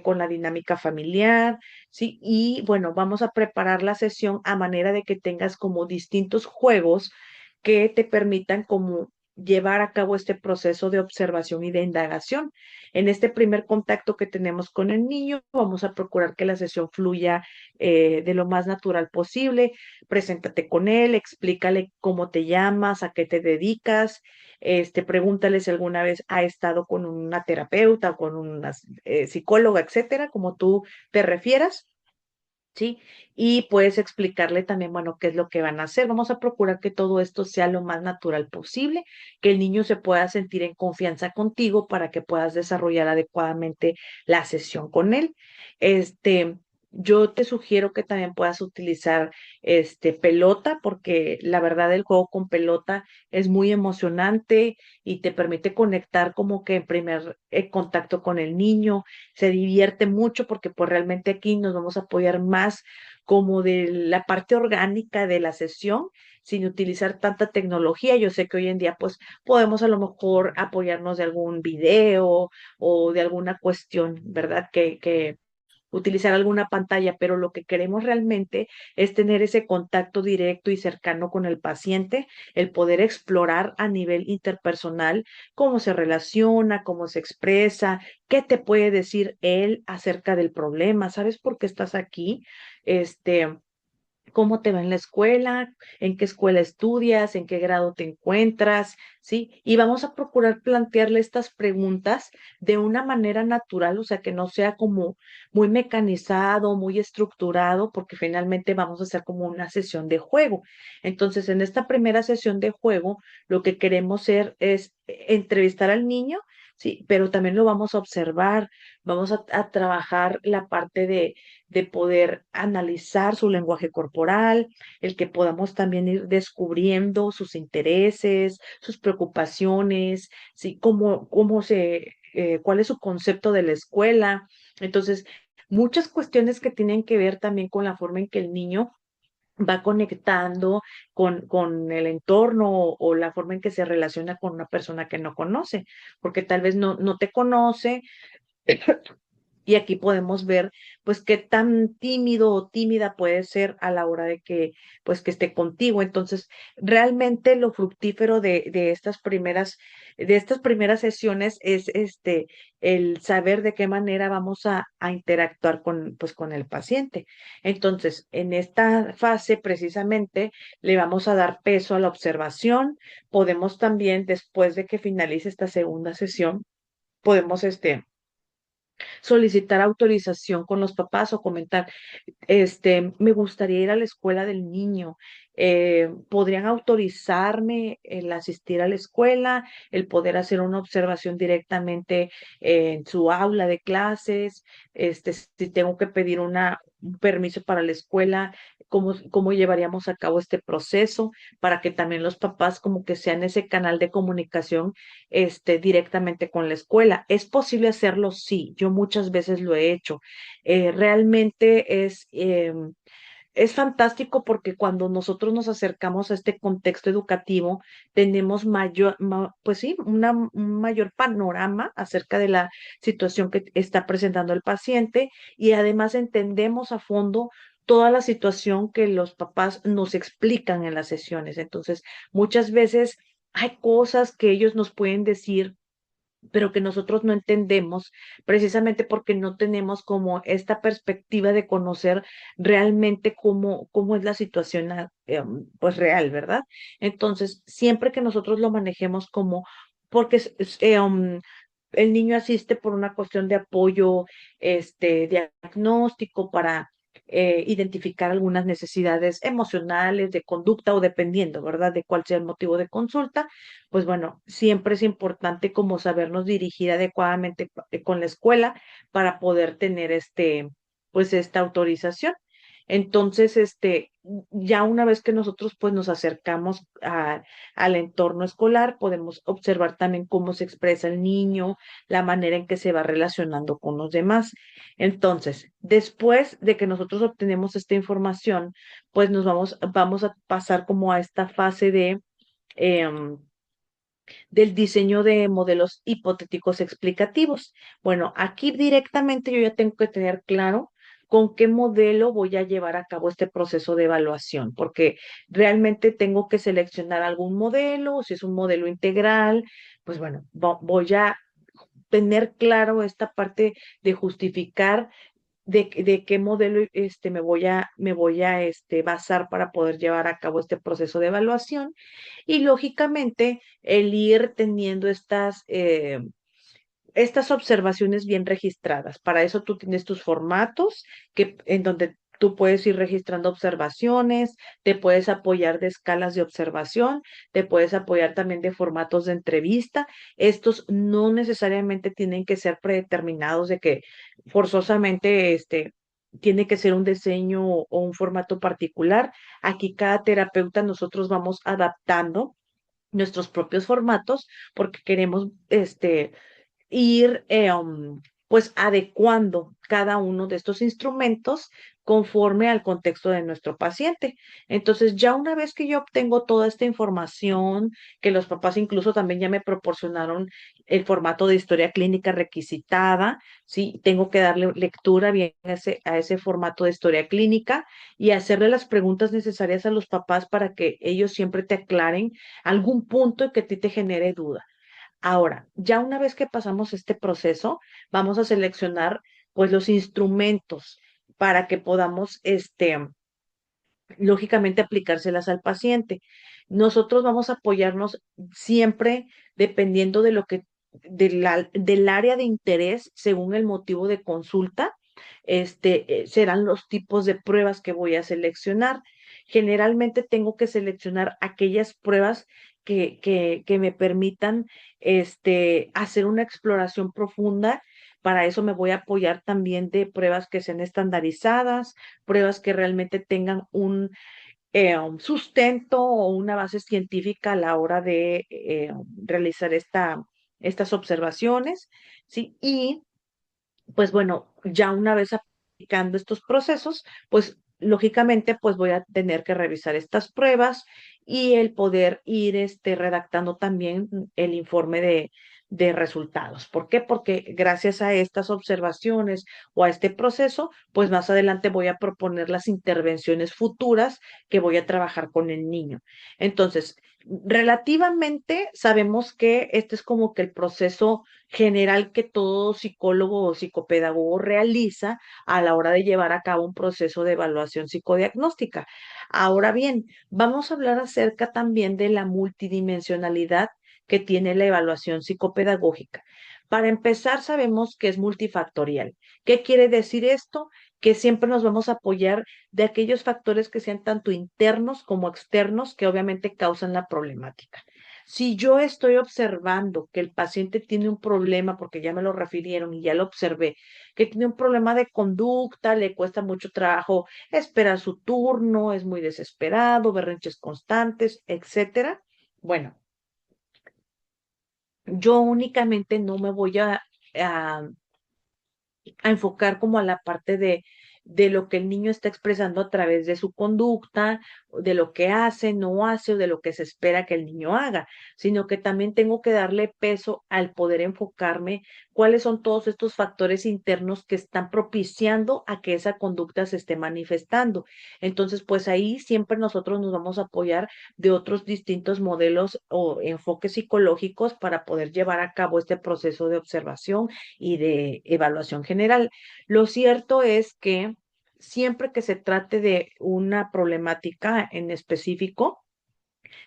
con la dinámica familiar, ¿sí? Y bueno, vamos a preparar la sesión a manera de que tengas como distintos juegos que te permitan como llevar a cabo este proceso de observación y de indagación. En este primer contacto que tenemos con el niño, vamos a procurar que la sesión fluya de lo más natural posible. Preséntate con él, explícale cómo te llamas, a qué te dedicas, pregúntale si alguna vez ha estado con una terapeuta o con una psicóloga, etcétera, como tú te refieras. ¿Sí? Y puedes explicarle también, bueno, qué es lo que van a hacer. Vamos a procurar que todo esto sea lo más natural posible, que el niño se pueda sentir en confianza contigo para que puedas desarrollar adecuadamente la sesión con él. Este, yo te sugiero que también puedas utilizar pelota, porque la verdad el juego con pelota es muy emocionante y te permite conectar como que en primer contacto con el niño, se divierte mucho porque pues realmente aquí nos vamos a apoyar más como de la parte orgánica de la sesión sin utilizar tanta tecnología. Yo sé que hoy en día pues podemos a lo mejor apoyarnos de algún video o de alguna cuestión, ¿verdad? Que utilizar alguna pantalla, pero lo que queremos realmente es tener ese contacto directo y cercano con el paciente, el poder explorar a nivel interpersonal cómo se relaciona, cómo se expresa, qué te puede decir él acerca del problema, ¿sabes por qué estás aquí? Este, cómo te va en la escuela, en qué escuela estudias, en qué grado te encuentras, ¿sí? Y vamos a procurar plantearle estas preguntas de una manera natural, o sea, que no sea como muy mecanizado, muy estructurado, porque finalmente vamos a hacer como una sesión de juego. Entonces, en esta primera sesión de juego, lo que queremos hacer es entrevistar al niño. Sí, pero también lo vamos a observar, vamos a trabajar la parte de poder analizar su lenguaje corporal, el que podamos también ir descubriendo sus intereses, sus preocupaciones, ¿sí? Cuál es su concepto de la escuela. Entonces, muchas cuestiones que tienen que ver también con la forma en que el niño va conectando con el entorno o la forma en que se relaciona con una persona que no conoce, porque tal vez no te conoce. Y aquí podemos ver, pues, qué tan tímido o tímida puede ser a la hora de que, pues, que esté contigo. Entonces, realmente lo fructífero de estas primeras sesiones es el saber de qué manera vamos a interactuar pues, con el paciente. Entonces, en esta fase, precisamente, le vamos a dar peso a la observación. Podemos también, después de que finalice esta segunda sesión, podemos, solicitar autorización con los papás o comentar, me gustaría ir a la escuela del niño. ¿Podrían autorizarme el asistir a la escuela, el poder hacer una observación directamente en su aula de clases? Si tengo que pedir un permiso para la escuela, ¿cómo llevaríamos a cabo este proceso para que también los papás como que sean ese canal de comunicación directamente con la escuela? ¿Es posible hacerlo? Sí, yo muchas veces lo he hecho. Realmente es fantástico porque cuando nosotros nos acercamos a este contexto educativo, tenemos pues sí, un mayor panorama acerca de la situación que está presentando el paciente y además entendemos a fondo toda la situación que los papás nos explican en las sesiones. Entonces, muchas veces hay cosas que ellos nos pueden decir pero que nosotros no entendemos precisamente porque no tenemos como esta perspectiva de conocer realmente cómo es la situación pues real, ¿verdad? Entonces, siempre que nosotros lo manejemos como, porque el niño asiste por una cuestión de apoyo, diagnóstico para identificar algunas necesidades emocionales, de conducta o dependiendo, ¿verdad? De cuál sea el motivo de consulta, pues bueno, siempre es importante como sabernos dirigir adecuadamente con la escuela para poder tener pues esta autorización. Entonces, ya una vez que nosotros pues nos acercamos al entorno escolar, podemos observar también cómo se expresa el niño, la manera en que se va relacionando con los demás. Entonces, después de que nosotros obtenemos esta información, pues vamos a pasar como a esta fase em, del diseño de modelos hipotéticos explicativos. Bueno, aquí directamente yo ya tengo que tener claro con qué modelo voy a llevar a cabo este proceso de evaluación, porque realmente tengo que seleccionar algún modelo, si es un modelo integral, pues bueno, voy a tener claro esta parte de justificar de qué modelo me voy a basar para poder llevar a cabo este proceso de evaluación y lógicamente el ir teniendo estas observaciones bien registradas. Para eso tú tienes tus formatos en donde tú puedes ir registrando observaciones, te puedes apoyar de escalas de observación, te puedes apoyar también de formatos de entrevista. Estos no necesariamente tienen que ser predeterminados de que forzosamente tiene que ser un diseño o un formato particular. Aquí cada terapeuta nosotros vamos adaptando nuestros propios formatos porque queremos ir pues adecuando cada uno de estos instrumentos conforme al contexto de nuestro paciente. Entonces, ya una vez que yo obtengo toda esta información, que los papás incluso también ya me proporcionaron el formato de historia clínica requisitada, ¿sí? Tengo que darle lectura bien a ese formato de historia clínica y hacerle las preguntas necesarias a los papás para que ellos siempre te aclaren algún punto que a ti te genere duda. Ahora, ya una vez que pasamos este proceso, vamos a seleccionar pues los instrumentos para que podamos, lógicamente, aplicárselas al paciente. Nosotros vamos a apoyarnos siempre dependiendo de lo que, del área de interés, según el motivo de consulta, serán los tipos de pruebas que voy a seleccionar. Generalmente tengo que seleccionar aquellas pruebas que me permitan, hacer una exploración profunda. Para eso me voy a apoyar también de pruebas que sean estandarizadas, pruebas que realmente tengan un sustento o una base científica a la hora de realizar estas observaciones, ¿sí? Y pues bueno, ya una vez aplicando estos procesos, pues lógicamente pues voy a tener que revisar estas pruebas y el poder ir redactando también el informe de resultados. ¿Por qué? Porque gracias a estas observaciones o a este proceso, pues más adelante voy a proponer las intervenciones futuras que voy a trabajar con el niño. Entonces, relativamente sabemos que este es como que el proceso general que todo psicólogo o psicopedagogo realiza a la hora de llevar a cabo un proceso de evaluación psicodiagnóstica. Ahora bien, vamos a hablar acerca también de la multidimensionalidad que tiene la evaluación psicopedagógica. Para empezar, sabemos que es multifactorial. ¿Qué quiere decir esto? Que siempre nos vamos a apoyar de aquellos factores que sean tanto internos como externos que obviamente causan la problemática. Si yo estoy observando que el paciente tiene un problema, porque ya me lo refirieron y ya lo observé, que tiene un problema de conducta, le cuesta mucho trabajo esperar su turno, es muy desesperado, berrinches constantes, etcétera. Bueno, yo únicamente no me voy a enfocar como a la parte de lo que el niño está expresando a través de su conducta, de lo que hace, no hace o de lo que se espera que el niño haga, sino que también tengo que darle peso al poder enfocarme cuáles son todos estos factores internos que están propiciando a que esa conducta se esté manifestando. Entonces, pues ahí siempre nosotros nos vamos a apoyar de otros distintos modelos o enfoques psicológicos para poder llevar a cabo este proceso de observación y de evaluación general. Lo cierto es que siempre que se trate de una problemática en específico,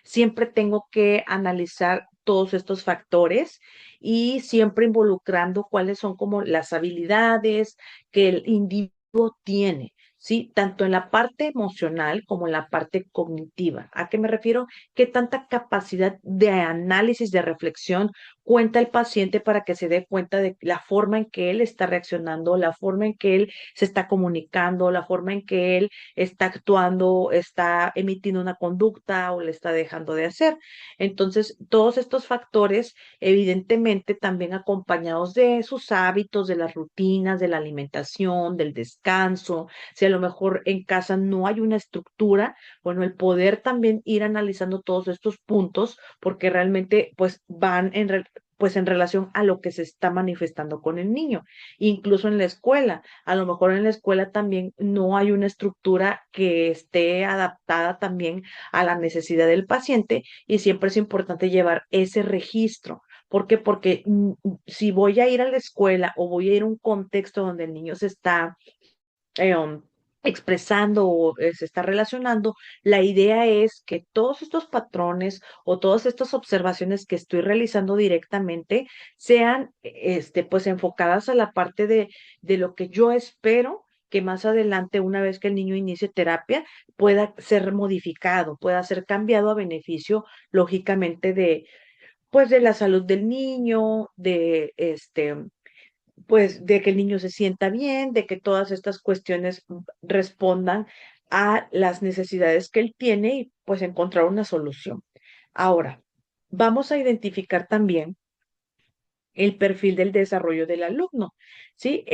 siempre tengo que analizar todos estos factores y siempre involucrando cuáles son como las habilidades que el individuo tiene. ¿Sí? Tanto en la parte emocional como en la parte cognitiva. ¿A qué me refiero? ¿Qué tanta capacidad de análisis, de reflexión cuenta el paciente para que se dé cuenta de la forma en que él está reaccionando, la forma en que él se está comunicando, la forma en que él está actuando, está emitiendo una conducta o le está dejando de hacer? Entonces, todos estos factores, evidentemente, también acompañados de sus hábitos, de las rutinas, de la alimentación, del descanso, si a lo mejor en casa no hay una estructura, bueno, el poder también ir analizando todos estos puntos, porque realmente pues van pues en relación a lo que se está manifestando con el niño, incluso en la escuela. A lo mejor en la escuela también no hay una estructura que esté adaptada también a la necesidad del paciente y siempre es importante llevar ese registro. ¿Por qué? Porque si voy a ir a la escuela o voy a ir a un contexto donde el niño se está expresando o se está relacionando, la idea es que todos estos patrones o todas estas observaciones que estoy realizando directamente sean, pues enfocadas a la parte de lo que yo espero que más adelante, una vez que el niño inicie terapia, pueda ser modificado, pueda ser cambiado a beneficio, lógicamente, pues, de la salud del niño, pues de que el niño se sienta bien, de que todas estas cuestiones respondan a las necesidades que él tiene y pues encontrar una solución. Ahora, vamos a identificar también el perfil del desarrollo del alumno, ¿sí?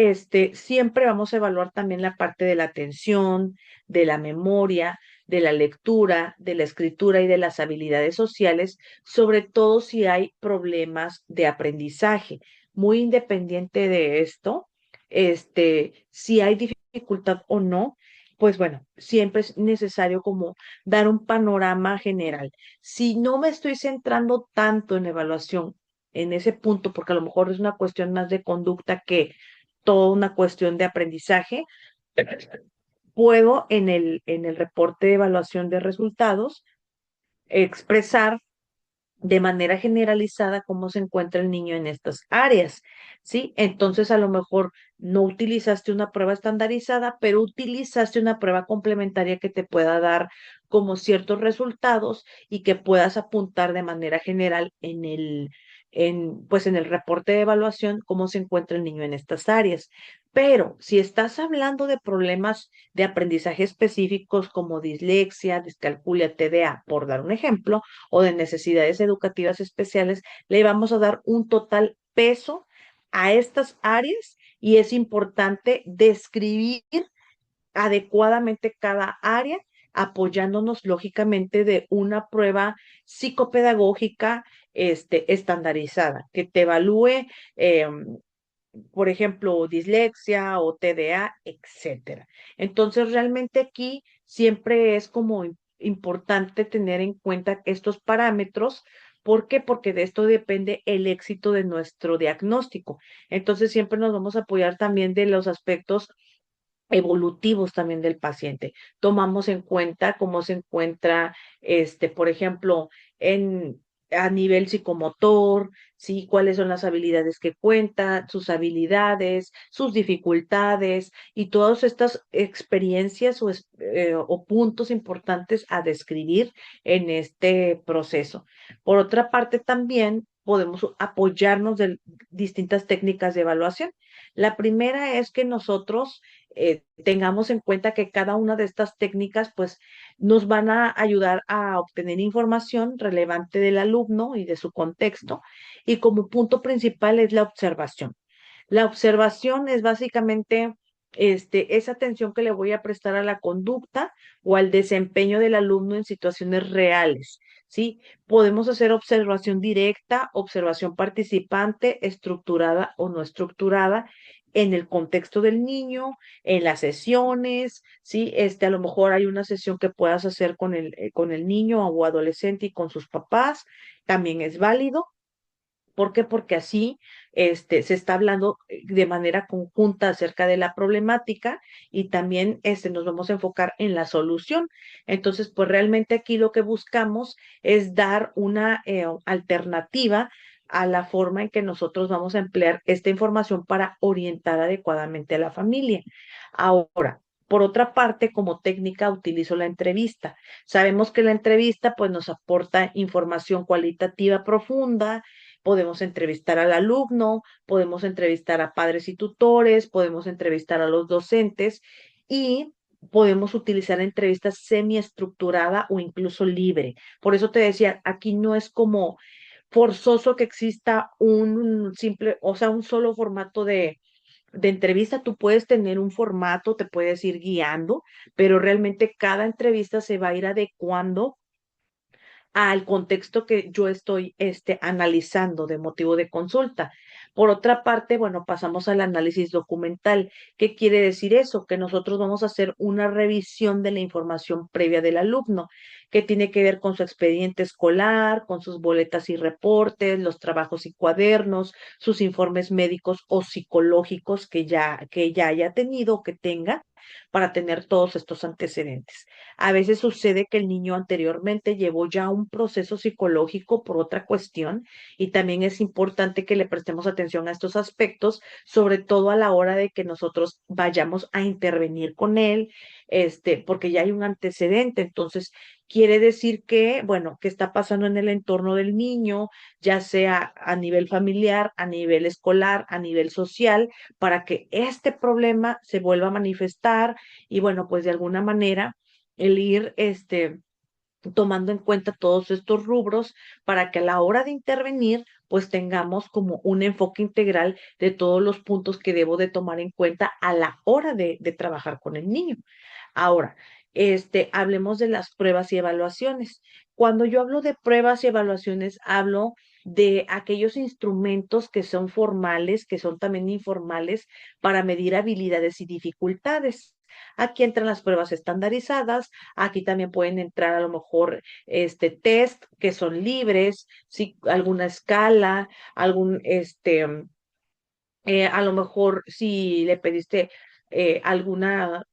Siempre vamos a evaluar también la parte de la atención, de la memoria, de la lectura, de la escritura y de las habilidades sociales, sobre todo si hay problemas de aprendizaje. Muy independiente de esto, si hay dificultad o no, pues bueno, siempre es necesario como dar un panorama general. Si no me estoy centrando tanto en evaluación en ese punto, porque a lo mejor es una cuestión más de conducta que toda una cuestión de aprendizaje, puedo en el reporte de evaluación de resultados expresar de manera generalizada cómo se encuentra el niño en estas áreas, ¿sí? Entonces, a lo mejor no utilizaste una prueba estandarizada, pero utilizaste una prueba complementaria que te pueda dar como ciertos resultados y que puedas apuntar de manera general pues en el reporte de evaluación cómo se encuentra el niño en estas áreas. Pero si estás hablando de problemas de aprendizaje específicos como dislexia, discalculia, TDA, por dar un ejemplo, o de necesidades educativas especiales, le vamos a dar un total peso a estas áreas y es importante describir adecuadamente cada área, apoyándonos lógicamente de una prueba psicopedagógica estandarizada, que te evalúe, eh, por ejemplo, dislexia o TDA, etcétera. Entonces, realmente aquí siempre es como importante tener en cuenta estos parámetros. ¿Por qué? Porque de esto depende el éxito de nuestro diagnóstico. Entonces, siempre nos vamos a apoyar también de los aspectos evolutivos también del paciente. Tomamos en cuenta cómo se encuentra, por ejemplo, en, a nivel psicomotor, ¿sí? Cuáles son las habilidades que cuenta, sus habilidades, sus dificultades y todas estas experiencias o puntos importantes a describir en este proceso. Por otra parte, también podemos apoyarnos de distintas técnicas de evaluación. La primera es que nosotros tengamos en cuenta que cada una de estas técnicas pues nos van a ayudar a obtener información relevante del alumno y de su contexto y como punto principal es la observación. La observación es básicamente esa atención que le voy a prestar a la conducta o al desempeño del alumno en situaciones reales, ¿sí? Podemos hacer observación directa, observación participante, estructurada o no estructurada en el contexto del niño, en las sesiones, ¿sí? A lo mejor hay una sesión que puedas hacer con el niño o adolescente y con sus papás, también es válido. ¿Por qué? Porque así se está hablando de manera conjunta acerca de la problemática y también nos vamos a enfocar en la solución. Entonces, pues realmente aquí lo que buscamos es dar una alternativa a la forma en que nosotros vamos a emplear esta información para orientar adecuadamente a la familia. Ahora, por otra parte, como técnica utilizo la entrevista. Sabemos que la entrevista pues nos aporta información cualitativa profunda, podemos entrevistar al alumno, podemos entrevistar a padres y tutores, podemos entrevistar a los docentes y podemos utilizar entrevistas semiestructurada o incluso libre. Por eso te decía, aquí no es como forzoso que exista un simple, o sea, un solo formato de entrevista. Tú puedes tener un formato, te puedes ir guiando, pero realmente cada entrevista se va a ir adecuando al contexto que yo estoy analizando de motivo de consulta. Por otra parte, bueno, pasamos al análisis documental. ¿Qué quiere decir eso? Que nosotros vamos a hacer una revisión de la información previa del alumno, que tiene que ver con su expediente escolar, con sus boletas y reportes, los trabajos y cuadernos, sus informes médicos o psicológicos que ya haya tenido o que tenga para tener todos estos antecedentes. A veces sucede que el niño anteriormente llevó ya un proceso psicológico por otra cuestión y también es importante que le prestemos atención a estos aspectos, sobre todo a la hora de que nosotros vayamos a intervenir con él, porque ya hay un antecedente. Entonces, quiere decir que, bueno, qué está pasando en el entorno del niño, ya sea a nivel familiar, a nivel escolar, a nivel social, para que este problema se vuelva a manifestar y bueno, pues de alguna manera el ir tomando en cuenta todos estos rubros para que a la hora de intervenir, pues tengamos como un enfoque integral de todos los puntos que debo de tomar en cuenta a la hora de trabajar con el niño. Ahora, hablemos de las pruebas y evaluaciones. Cuando yo hablo de pruebas y evaluaciones, hablo de aquellos instrumentos que son formales, que son también informales, para medir habilidades y dificultades. Aquí entran las pruebas estandarizadas, aquí también pueden entrar a lo mejor test que son libres, sí, alguna escala, algún a lo mejor si le pediste alguna,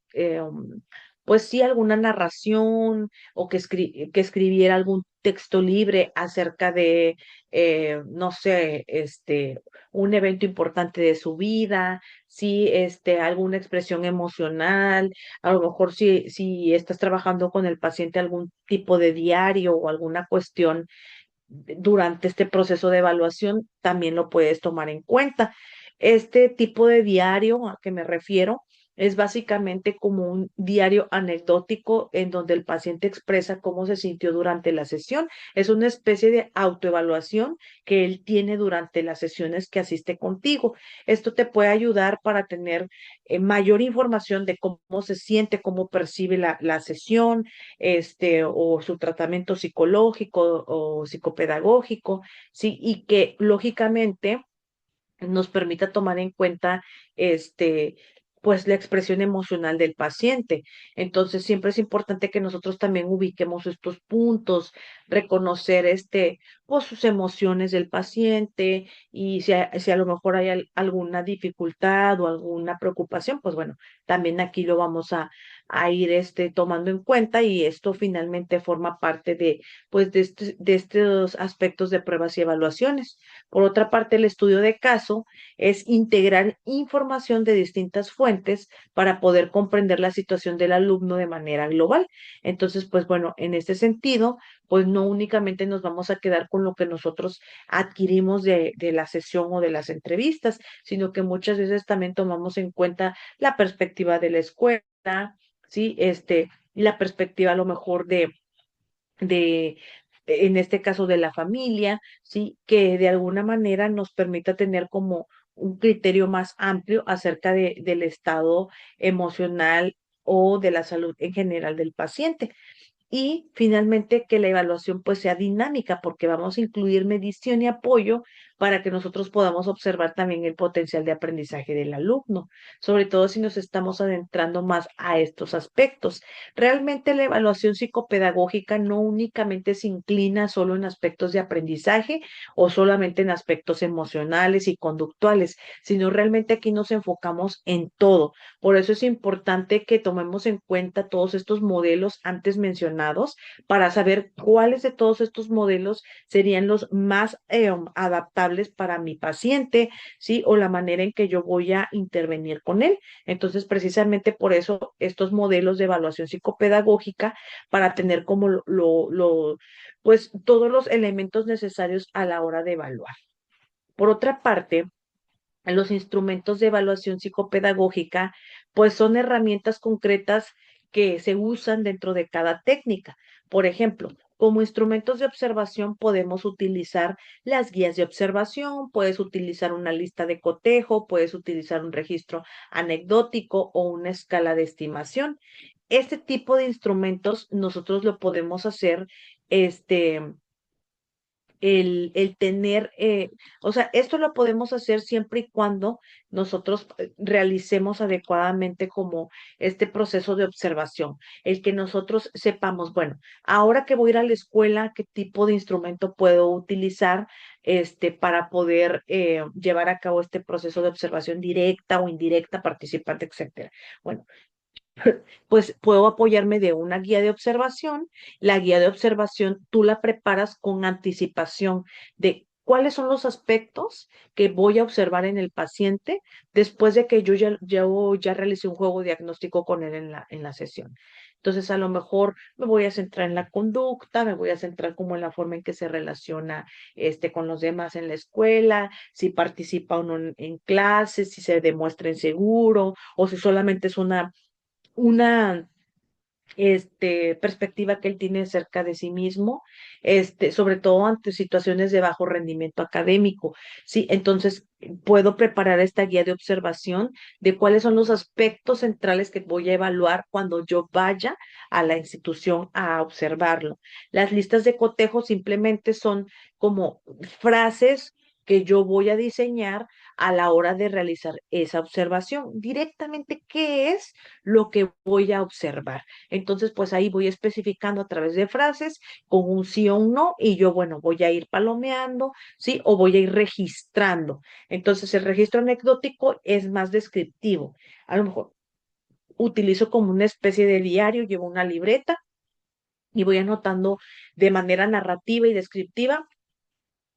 pues sí, alguna narración o que escribiera algún texto libre acerca de, no sé, un evento importante de su vida, sí, alguna expresión emocional, a lo mejor si estás trabajando con el paciente algún tipo de diario o alguna cuestión durante este proceso de evaluación también lo puedes tomar en cuenta. Este tipo de diario a que me refiero es básicamente como un diario anecdótico en donde el paciente expresa cómo se sintió durante la sesión. Es una especie de autoevaluación que él tiene durante las sesiones que asiste contigo. Esto te puede ayudar para tener mayor información de cómo se siente, cómo percibe la sesión, o su tratamiento psicológico o psicopedagógico, sí, y que lógicamente nos permita tomar en cuenta pues la expresión emocional del paciente. Entonces, siempre es importante que nosotros también ubiquemos estos puntos, reconocer pues sus emociones del paciente y si a lo mejor hay alguna dificultad o alguna preocupación, pues bueno, también aquí lo vamos a ir tomando en cuenta y esto finalmente forma parte de, pues, de estos aspectos de pruebas y evaluaciones. Por otra parte, el estudio de caso es integrar información de distintas fuentes para poder comprender la situación del alumno de manera global. Entonces, pues bueno, en este sentido, pues no únicamente nos vamos a quedar con lo que nosotros adquirimos de la sesión o de las entrevistas, sino que muchas veces también tomamos en cuenta la perspectiva de la escuela, ¿sí? Y la perspectiva a lo mejor de, en este caso de la familia, ¿sí? Que de alguna manera nos permita tener como un criterio más amplio acerca del estado emocional o de la salud en general del paciente. Y finalmente que la evaluación pues sea dinámica porque vamos a incluir medición y apoyo para que nosotros podamos observar también el potencial de aprendizaje del alumno, sobre todo si nos estamos adentrando más a estos aspectos. Realmente la evaluación psicopedagógica no únicamente se inclina solo en aspectos de aprendizaje o solamente en aspectos emocionales y conductuales, sino realmente aquí nos enfocamos en todo. Por eso es importante que tomemos en cuenta todos estos modelos antes mencionados para saber cuáles de todos estos modelos serían los más adaptables para mi paciente, ¿sí? O la manera en que yo voy a intervenir con él. Entonces, precisamente por eso estos modelos de evaluación psicopedagógica para tener como pues todos los elementos necesarios a la hora de evaluar. Por otra parte, los instrumentos de evaluación psicopedagógica, pues son herramientas concretas que se usan dentro de cada técnica. Por ejemplo, como instrumentos de observación podemos utilizar las guías de observación, puedes utilizar una lista de cotejo, puedes utilizar un registro anecdótico o una escala de estimación. Este tipo de instrumentos nosotros lo podemos hacer, este, el tener, o sea, esto lo podemos hacer siempre y cuando nosotros realicemos adecuadamente como este proceso de observación, el que nosotros sepamos, bueno, ahora que voy a ir a la escuela, qué tipo de instrumento puedo utilizar para poder llevar a cabo este proceso de observación directa o indirecta, participante, etcétera. Bueno, pues puedo apoyarme de una guía de observación. La guía de observación tú la preparas con anticipación de cuáles son los aspectos que voy a observar en el paciente después de que yo ya realicé un juego diagnóstico con él en la sesión. Entonces, a lo mejor me voy a centrar en la conducta, me voy a centrar como en la forma en que se relaciona con los demás en la escuela, si participa o no en clases, si se demuestra inseguro o si solamente es una perspectiva que él tiene acerca de sí mismo, sobre todo ante situaciones de bajo rendimiento académico, ¿sí? Entonces, puedo preparar esta guía de observación de cuáles son los aspectos centrales que voy a evaluar cuando yo vaya a la institución a observarlo. Las listas de cotejo simplemente son como frases que yo voy a diseñar a la hora de realizar esa observación. Directamente, ¿qué es lo que voy a observar? Entonces, pues ahí voy especificando a través de frases con un sí o un no y yo, bueno, voy a ir palomeando, ¿sí? O voy a ir registrando. Entonces, el registro anecdótico es más descriptivo. A lo mejor utilizo como una especie de diario, llevo una libreta y voy anotando de manera narrativa y descriptiva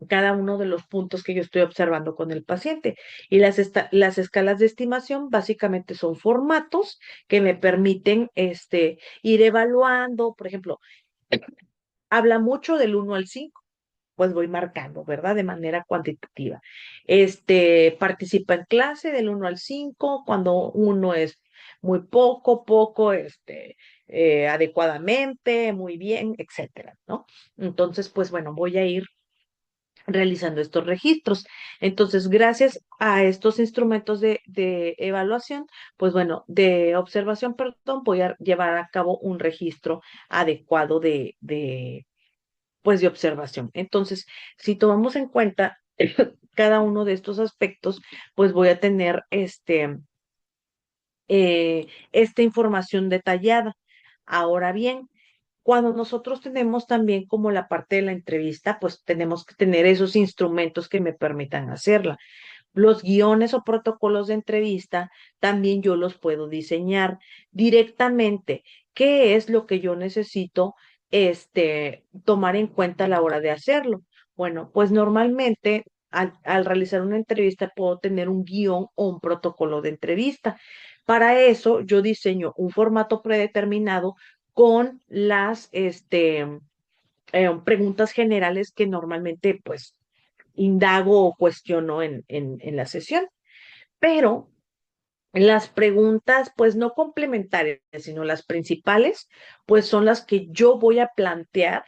cada uno de los puntos que yo estoy observando con el paciente. Y las escalas de estimación básicamente son formatos que me permiten ir evaluando, por ejemplo, habla mucho del 1 al 5, pues voy marcando, ¿verdad? De manera cuantitativa. Participa en clase del 1 al 5 cuando uno es muy poco, poco, adecuadamente, muy bien, etcétera, ¿no? Entonces, pues bueno, voy a ir realizando estos registros. Entonces, gracias a estos instrumentos de evaluación, pues bueno, de observación, perdón, voy a llevar a cabo un registro adecuado pues, de observación. Entonces, si tomamos en cuenta cada uno de estos aspectos, pues voy a tener esta información detallada. Ahora bien, cuando nosotros tenemos también como la parte de la entrevista, pues tenemos que tener esos instrumentos que me permitan hacerla. Los guiones o protocolos de entrevista también yo los puedo diseñar directamente. ¿Qué es lo que yo necesito tomar en cuenta a la hora de hacerlo? Bueno, pues normalmente al realizar una entrevista puedo tener un guión o un protocolo de entrevista. Para eso yo diseño un formato predeterminado con las preguntas generales que normalmente pues indago o cuestiono en la sesión. Pero las preguntas, pues no complementarias, sino las principales, pues son las que yo voy a plantear,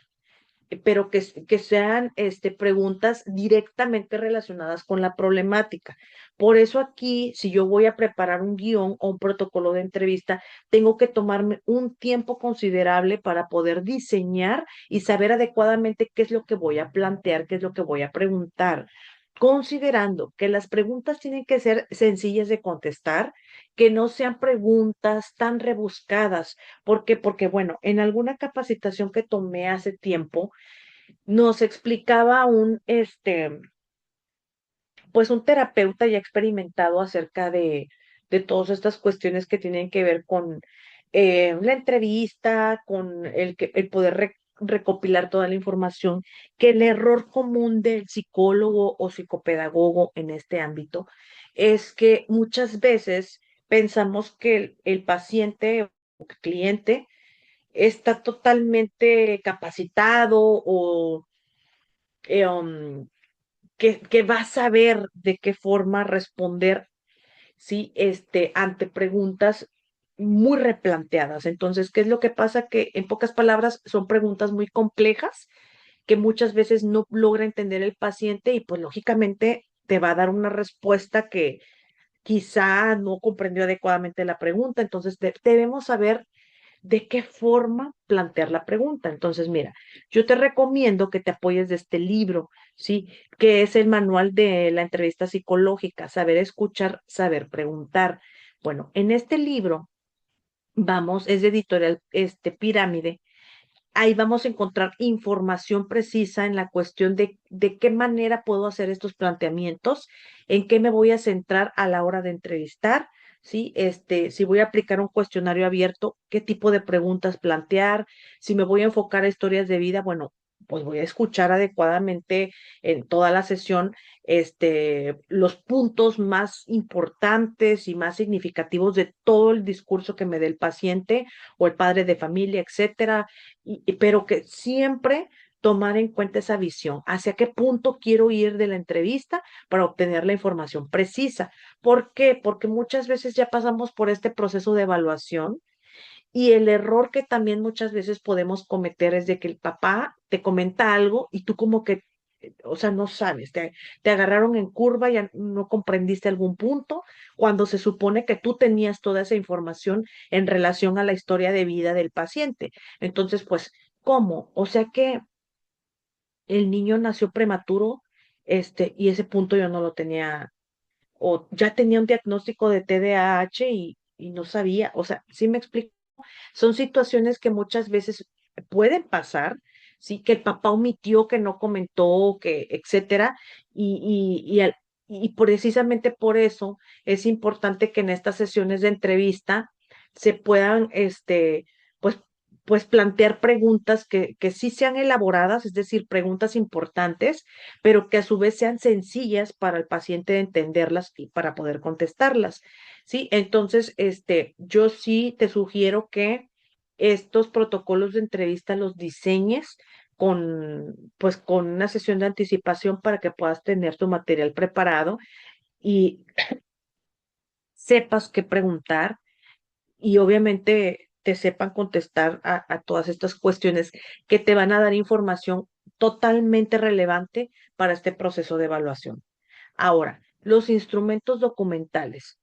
pero que sean preguntas directamente relacionadas con la problemática. Por eso aquí, si yo voy a preparar un guión o un protocolo de entrevista, tengo que tomarme un tiempo considerable para poder diseñar y saber adecuadamente qué es lo que voy a plantear, qué es lo que voy a preguntar, considerando que las preguntas tienen que ser sencillas de contestar, que no sean preguntas tan rebuscadas. ¿Por qué? Porque, bueno, en alguna capacitación que tomé hace tiempo, nos explicaba pues un terapeuta ya experimentado acerca de todas estas cuestiones que tienen que ver con la entrevista, con el poder recopilar toda la información, que el error común del psicólogo o psicopedagogo en este ámbito es que muchas veces pensamos que el paciente o cliente está totalmente capacitado o eh, um, que va a saber de qué forma responder, ¿sí? Ante preguntas muy replanteadas. Entonces, ¿qué es lo que pasa? Que en pocas palabras son preguntas muy complejas que muchas veces no logra entender el paciente y pues lógicamente te va a dar una respuesta que quizá no comprendió adecuadamente la pregunta. Entonces, debemos saber de qué forma plantear la pregunta. Entonces, mira, yo te recomiendo que te apoyes de este libro, ¿sí? Que es el manual de la entrevista psicológica, saber escuchar, saber preguntar. Bueno, en este libro, vamos, es de editorial Pirámide. Ahí vamos a encontrar información precisa en la cuestión de qué manera puedo hacer estos planteamientos, en qué me voy a centrar a la hora de entrevistar, ¿sí? Si voy a aplicar un cuestionario abierto, qué tipo de preguntas plantear, si me voy a enfocar a historias de vida, bueno, pues voy a escuchar adecuadamente en toda la sesión, los puntos más importantes y más significativos de todo el discurso que me dé el paciente o el padre de familia, etcétera, pero que siempre tomar en cuenta esa visión, hacia qué punto quiero ir de la entrevista para obtener la información precisa. ¿Por qué? Porque muchas veces ya pasamos por este proceso de evaluación Y el error que también muchas veces podemos cometer es de que el papá te comenta algo y tú como que, o sea, no sabes, te agarraron en curva, ya no comprendiste algún punto, cuando se supone que tú tenías toda esa información en relación a la historia de vida del paciente. Entonces, pues, ¿cómo? O sea que el niño nació prematuro, y ese punto yo no lo tenía, o ya tenía un diagnóstico de TDAH y no sabía, o sea, sí me explico. Son situaciones que muchas veces pueden pasar, sí, que el papá omitió, que no comentó, que etcétera, y precisamente por eso es importante que en estas sesiones de entrevista se puedan, pues, pues plantear preguntas que sí sean elaboradas, es decir, preguntas importantes, pero que a su vez sean sencillas para el paciente de entenderlas y para poder contestarlas. Sí, entonces, yo sí te sugiero que estos protocolos de entrevista los diseñes pues, con una sesión de anticipación para que puedas tener tu material preparado y sepas qué preguntar y obviamente te sepan contestar a todas estas cuestiones que te van a dar información totalmente relevante para este proceso de evaluación. Ahora, los instrumentos documentales.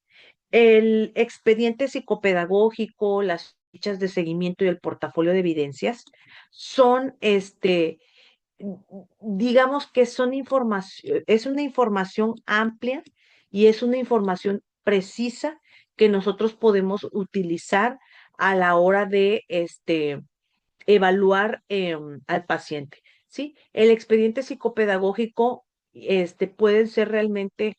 El expediente psicopedagógico, las fichas de seguimiento y el portafolio de evidencias son, digamos que son información, es una información amplia y es una información precisa que nosotros podemos utilizar a la hora de, evaluar al paciente, ¿sí? El expediente psicopedagógico, puede ser realmente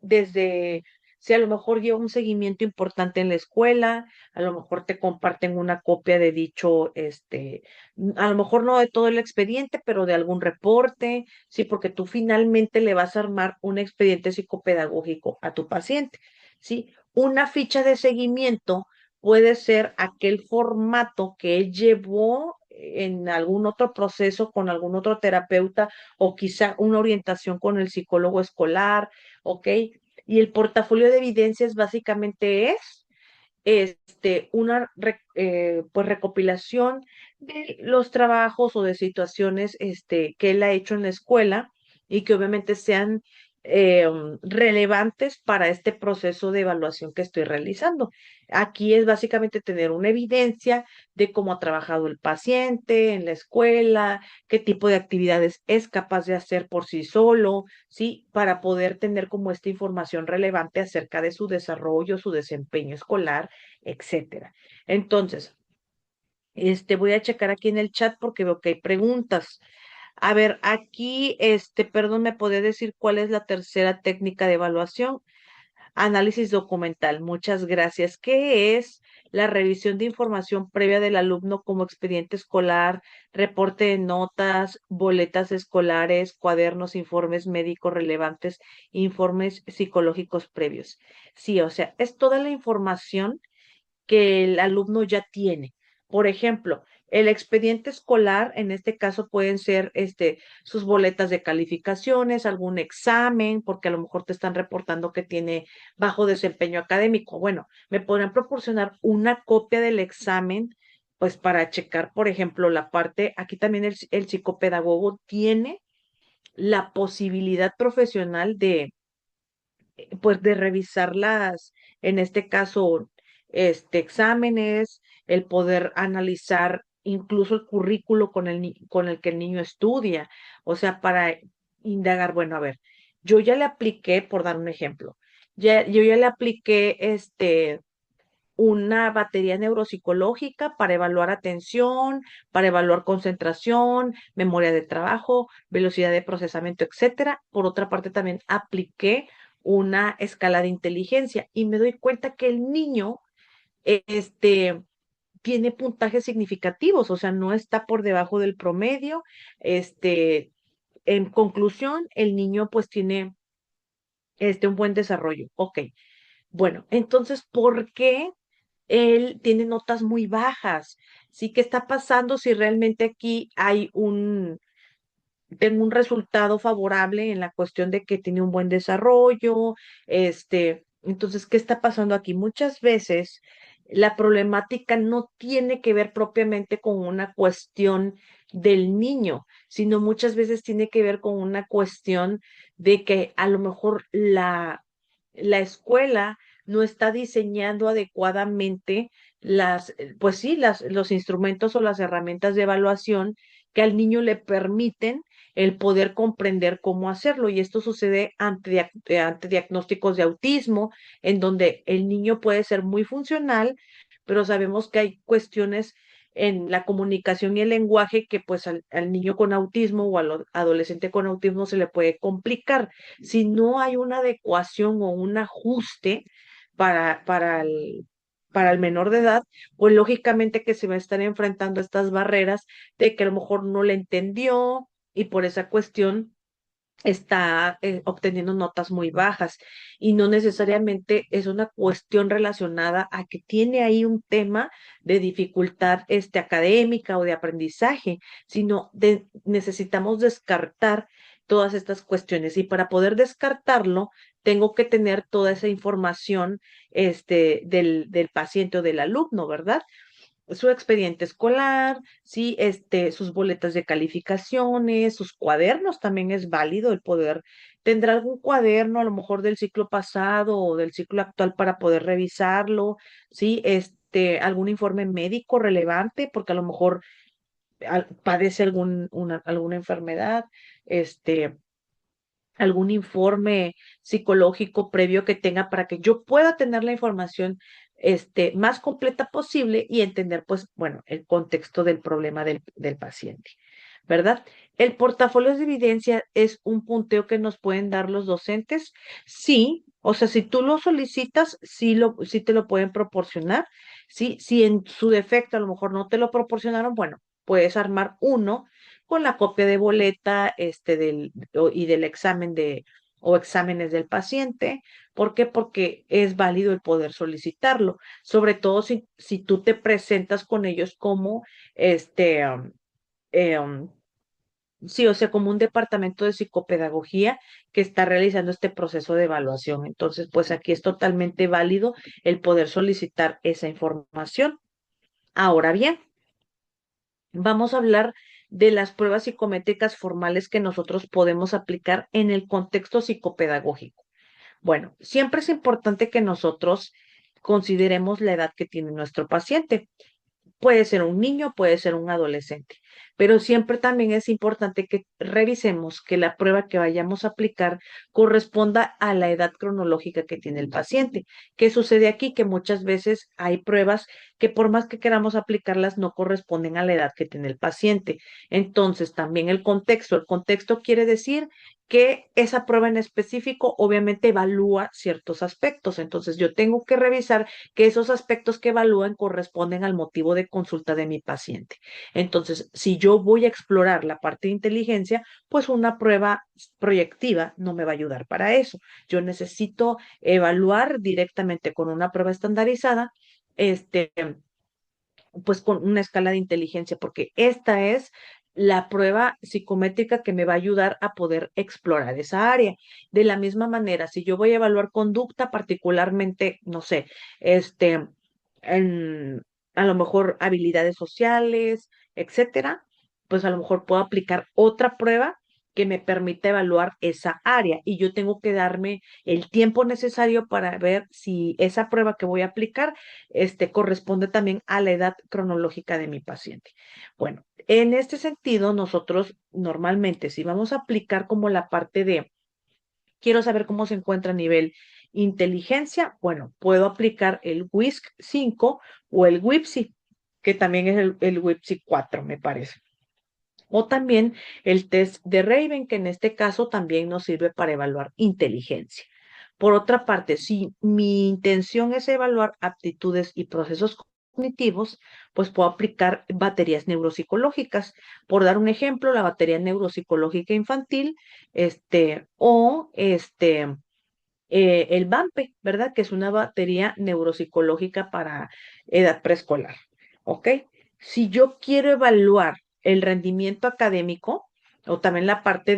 desde, si a lo mejor lleva un seguimiento importante en la escuela, a lo mejor te comparten una copia de dicho, a lo mejor no de todo el expediente, pero de algún reporte, sí, porque tú finalmente le vas a armar un expediente psicopedagógico a tu paciente, sí. Una ficha de seguimiento puede ser aquel formato que él llevó en algún otro proceso con algún otro terapeuta o quizá una orientación con el psicólogo escolar. ¿Ok? Y el portafolio de evidencias básicamente es una pues recopilación de los trabajos o de situaciones que él ha hecho en la escuela y que obviamente sean relevantes para este proceso de evaluación que estoy realizando. Aquí es básicamente tener una evidencia de cómo ha trabajado el paciente en la escuela, qué tipo de actividades es capaz de hacer por sí solo, ¿sí? Para poder tener como esta información relevante acerca de su desarrollo, su desempeño escolar, etcétera. Entonces, voy a checar aquí en el chat porque veo que hay preguntas. A ver, aquí, perdón, ¿me puede decir cuál es la tercera técnica de evaluación? Análisis documental. Muchas gracias. ¿Qué es la revisión de información previa del alumno como expediente escolar, reporte de notas, boletas escolares, cuadernos, informes médicos relevantes, informes psicológicos previos? Sí, o sea, es toda la información que el alumno ya tiene. Por ejemplo, el expediente escolar, en este caso pueden ser sus boletas de calificaciones, algún examen, porque a lo mejor te están reportando que tiene bajo desempeño académico. Bueno, me podrán proporcionar una copia del examen, pues para checar, por ejemplo, la parte, aquí también el psicopedagogo tiene la posibilidad profesional de pues de revisar en este caso, exámenes, el poder analizar incluso el currículo con el que el niño estudia, o sea, para indagar, bueno, a ver, yo ya le apliqué, por dar un ejemplo, yo ya le apliqué una batería neuropsicológica para evaluar atención, para evaluar concentración, memoria de trabajo, velocidad de procesamiento, etcétera. Por otra parte, también apliqué una escala de inteligencia y me doy cuenta que el niño, tiene puntajes significativos, o sea, no está por debajo del promedio. En conclusión, el niño pues tiene un buen desarrollo. Ok, bueno, entonces, ¿por qué él tiene notas muy bajas? ¿Sí? ¿Qué está pasando si realmente aquí tengo un resultado favorable en la cuestión de que tiene un buen desarrollo? Entonces, ¿qué está pasando aquí? Muchas veces la problemática no tiene que ver propiamente con una cuestión del niño, sino muchas veces tiene que ver con una cuestión de que a lo mejor la escuela no está diseñando adecuadamente pues sí, los instrumentos o las herramientas de evaluación que al niño le permiten el poder comprender cómo hacerlo. Y esto sucede ante diagnósticos de autismo, en donde el niño puede ser muy funcional, pero sabemos que hay cuestiones en la comunicación y el lenguaje que pues al niño con autismo o al adolescente con autismo se le puede complicar. Si no hay una adecuación o un ajuste para, para el, para el menor de edad, pues lógicamente que se va a estar enfrentando a estas barreras de que a lo mejor no le entendió y por esa cuestión está obteniendo notas muy bajas y no necesariamente es una cuestión relacionada a que tiene ahí un tema de dificultad académica o de aprendizaje, sino necesitamos descartar todas estas cuestiones y para poder descartarlo tengo que tener toda esa información del paciente o del alumno, ¿verdad? Su expediente escolar, sí, sus boletas de calificaciones, sus cuadernos también es válido el poder. ¿Tendrá algún cuaderno a lo mejor del ciclo pasado o del ciclo actual para poder revisarlo? Sí, algún informe médico relevante, porque a lo mejor padece alguna enfermedad, este, algún informe psicológico previo que tenga para que yo pueda tener la información más completa posible y entender, pues, bueno, el contexto del problema del paciente, ¿verdad? El portafolio de evidencia es un punteo que nos pueden dar los docentes. Sí, o sea, si tú lo solicitas, sí te lo pueden proporcionar. Sí, si en su defecto a lo mejor no te lo proporcionaron, bueno, puedes armar uno con la copia de boleta y del examen o exámenes del paciente. ¿Por qué? Porque es válido el poder solicitarlo, sobre todo si tú te presentas con ellos como este, um, eh, um, sí, o sea, como un departamento de psicopedagogía que está realizando este proceso de evaluación. Entonces, pues aquí es totalmente válido el poder solicitar esa información. Ahora bien, vamos a hablar de las pruebas psicométricas formales que nosotros podemos aplicar en el contexto psicopedagógico. Bueno, siempre es importante que nosotros consideremos la edad que tiene nuestro paciente. Puede ser un niño, puede ser un adolescente, pero siempre también es importante que revisemos que la prueba que vayamos a aplicar corresponda a la edad cronológica que tiene el paciente. ¿Qué sucede aquí? Que muchas veces hay pruebas que por más que queramos aplicarlas no corresponden a la edad que tiene el paciente. Entonces, también el contexto quiere decir que esa prueba en específico obviamente evalúa ciertos aspectos. Entonces, yo tengo que revisar que esos aspectos que evalúan corresponden al motivo de consulta de mi paciente. Entonces, si yo voy a explorar la parte de inteligencia, pues una prueba proyectiva no me va a ayudar para eso. Yo necesito evaluar directamente con una prueba estandarizada, este, pues con una escala de inteligencia, porque esta es la prueba psicométrica que me va a ayudar a poder explorar esa área. De la misma manera, si yo voy a evaluar conducta, particularmente, no sé, este, en, a lo mejor habilidades sociales, etcétera, pues a lo mejor puedo aplicar otra prueba que me permita evaluar esa área y yo tengo que darme el tiempo necesario para ver si esa prueba que voy a aplicar corresponde también a la edad cronológica de mi paciente. Bueno, en este sentido, nosotros normalmente, si vamos a aplicar como la parte de, quiero saber cómo se encuentra a nivel inteligencia, bueno, puedo aplicar el WISC 5 o el WIPSI, que también es el WIPSI 4, me parece. O también el test de Raven, que en este caso también nos sirve para evaluar inteligencia. Por otra parte, si mi intención es evaluar aptitudes y procesos cognitivos, pues puedo aplicar baterías neuropsicológicas. Por dar un ejemplo, la batería neuropsicológica infantil, o el BAMPE, ¿verdad? Que es una batería neuropsicológica para edad preescolar. ¿Ok? Si yo quiero evaluar el rendimiento académico, o también la parte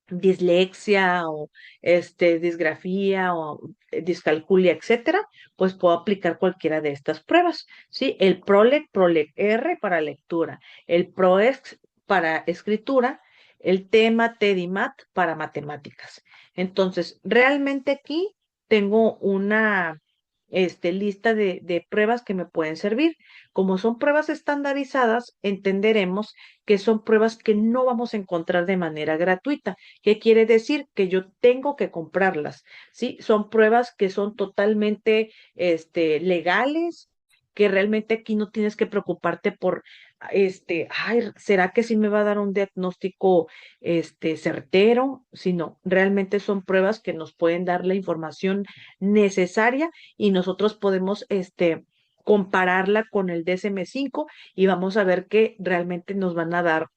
dislexia o disgrafía o discalculia, etcétera, pues puedo aplicar cualquiera de estas pruebas, ¿sí? El PROLEC R para lectura, el PROEX para escritura, el tema TEDIMAT para matemáticas. Entonces, realmente aquí tengo una lista de pruebas que me pueden servir. Como son pruebas estandarizadas, entenderemos que son pruebas que no vamos a encontrar de manera gratuita. ¿Qué quiere decir? Que yo tengo que comprarlas, ¿sí? Son pruebas que son totalmente, legales, que realmente aquí no tienes que preocuparte por, ay, ¿será que sí me va a dar un diagnóstico, certero? Sino, realmente son pruebas que nos pueden dar la información necesaria y nosotros podemos, compararla con el DSM-5 y vamos a ver que realmente nos van a dar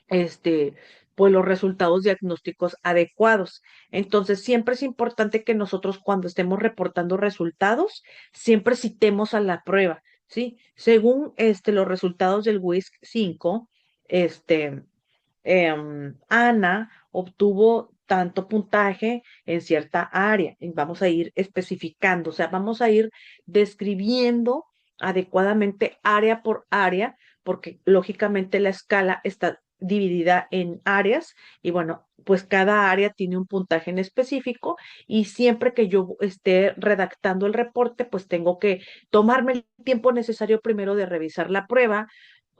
este, pues los resultados diagnósticos adecuados. Entonces, siempre es importante que nosotros cuando estemos reportando resultados, siempre citemos a la prueba, ¿sí? Según los resultados del WISC 5, este, Ana obtuvo tanto puntaje en cierta área. Y vamos a ir especificando, o sea, vamos a ir describiendo adecuadamente área por área, porque lógicamente la escala está dividida en áreas y bueno, pues cada área tiene un puntaje en específico y siempre que yo esté redactando el reporte, pues tengo que tomarme el tiempo necesario primero de revisar la prueba,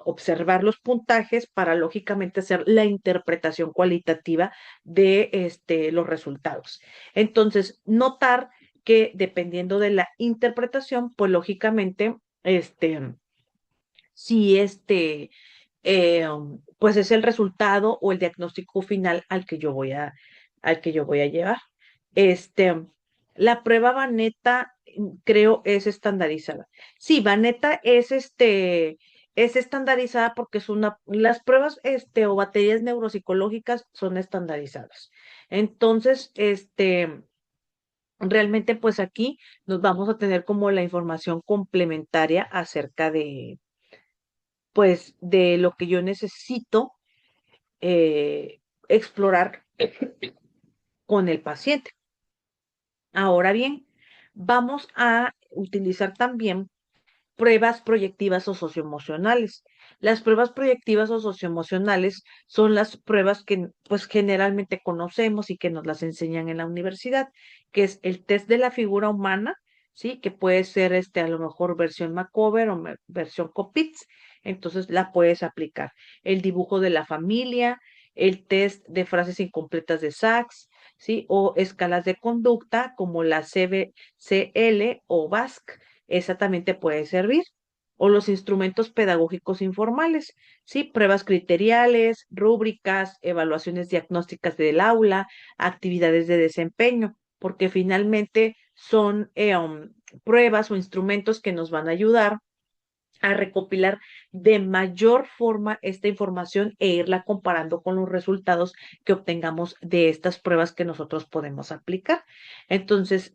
observar los puntajes para lógicamente hacer la interpretación cualitativa de los resultados. Entonces, notar que dependiendo de la interpretación, pues lógicamente, si pues es el resultado o el diagnóstico final al que yo voy a llevar. Este, la prueba Banetta, creo, es estandarizada. Sí, Banetta es estandarizada porque las pruebas, o baterías neuropsicológicas son estandarizadas. Entonces, realmente, pues aquí nos vamos a tener como la información complementaria acerca pues, de lo que yo necesito eh, explorar con el paciente. Ahora bien, vamos a utilizar también pruebas proyectivas o socioemocionales. Las pruebas proyectivas o socioemocionales son las pruebas que pues generalmente conocemos y que nos las enseñan en la universidad, que es el test de la figura humana, ¿sí? Que puede ser a lo mejor versión Macover o versión Copitz, entonces la puedes aplicar. El dibujo de la familia, el test de frases incompletas de Sachs, ¿sí? O escalas de conducta como la CBCL o BASC, esa también te puede servir. O los instrumentos pedagógicos informales, ¿sí? Pruebas criteriales, rúbricas, evaluaciones diagnósticas del aula, actividades de desempeño, porque finalmente son pruebas o instrumentos que nos van a ayudar a recopilar de mayor forma esta información e irla comparando con los resultados que obtengamos de estas pruebas que nosotros podemos aplicar. Entonces,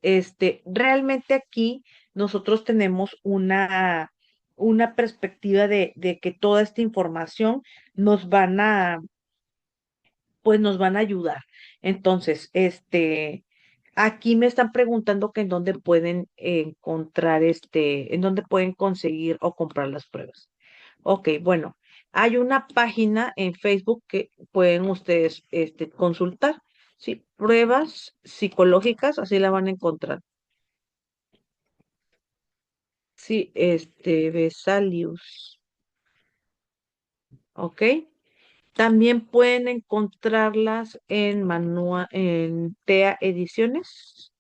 realmente aquí nosotros tenemos una perspectiva de que toda esta información nos van a, pues nos van a ayudar. Entonces, aquí me están preguntando que en dónde pueden encontrar en dónde pueden conseguir o comprar las pruebas. Ok, bueno, hay una página en Facebook que pueden ustedes consultar, ¿sí? Pruebas psicológicas, así la van a encontrar. Sí, Vesalius, ¿ok? También pueden encontrarlas en TEA Ediciones,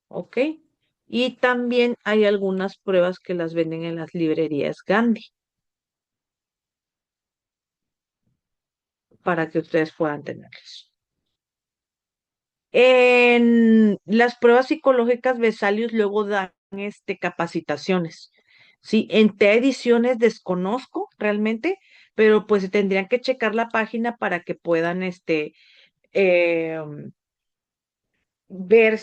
¿ok? Y también hay algunas pruebas que las venden en las librerías Gandhi para que ustedes puedan tenerlas. En las pruebas psicológicas, Vesalius luego dan capacitaciones. Sí, en TEA Ediciones desconozco realmente, pero pues tendrían que checar la página para que puedan eh, ver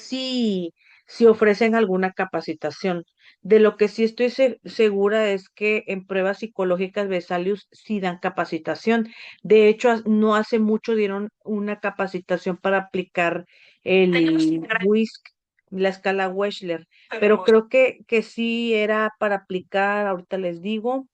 si ofrecen alguna capacitación. De lo que sí estoy segura es que en pruebas psicológicas Vesalius sí dan capacitación. De hecho, no hace mucho dieron una capacitación para aplicar el WISC, la escala Wechsler, pero creo que sí era para aplicar, ahorita les digo,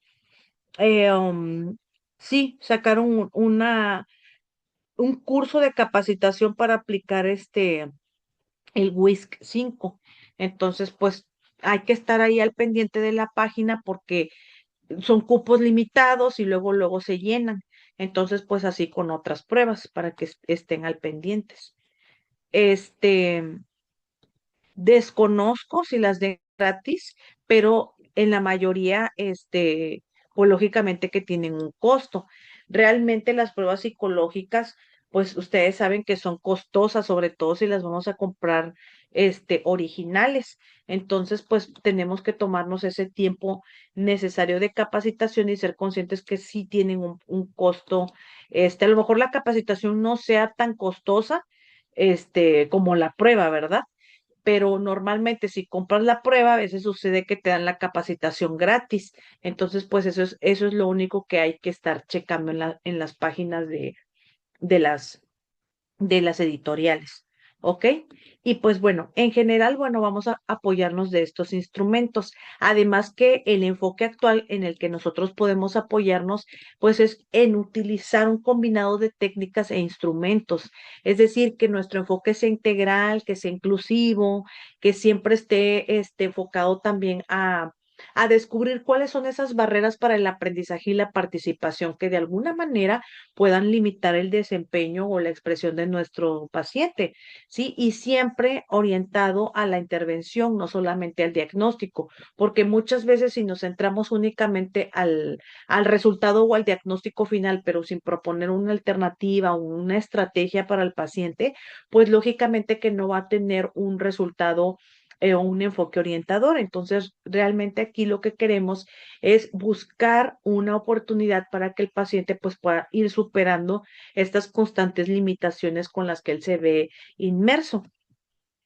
eh, um, sí, sacaron un curso de capacitación para aplicar el WISC 5. Entonces, pues hay que estar ahí al pendiente de la página porque son cupos limitados y luego se llenan. Entonces, pues así con otras pruebas para que estén al pendientes. Este, Desconozco si las den gratis, pero en la mayoría, pues lógicamente que tienen un costo. Realmente las pruebas psicológicas, pues ustedes saben que son costosas, sobre todo si las vamos a comprar, originales. Entonces, pues tenemos que tomarnos ese tiempo necesario de capacitación y ser conscientes que sí tienen un costo. A lo mejor la capacitación no sea tan costosa, como la prueba, ¿verdad? Pero normalmente si compras la prueba, a veces sucede que te dan la capacitación gratis. Entonces, pues eso es lo único que hay que estar checando en las páginas de las editoriales. ¿Ok? Y pues bueno, en general, bueno, vamos a apoyarnos de estos instrumentos. Además que el enfoque actual en el que nosotros podemos apoyarnos, pues es en utilizar un combinado de técnicas e instrumentos. Es decir, que nuestro enfoque sea integral, que sea inclusivo, que siempre esté enfocado también a descubrir cuáles son esas barreras para el aprendizaje y la participación que de alguna manera puedan limitar el desempeño o la expresión de nuestro paciente, ¿sí? Y siempre orientado a la intervención, no solamente al diagnóstico, porque muchas veces si nos centramos únicamente al resultado o al diagnóstico final, pero sin proponer una alternativa o una estrategia para el paciente, pues lógicamente que no va a tener un resultado o un enfoque orientador. Entonces, realmente aquí lo que queremos es buscar una oportunidad para que el paciente pues pueda ir superando estas constantes limitaciones con las que él se ve inmerso.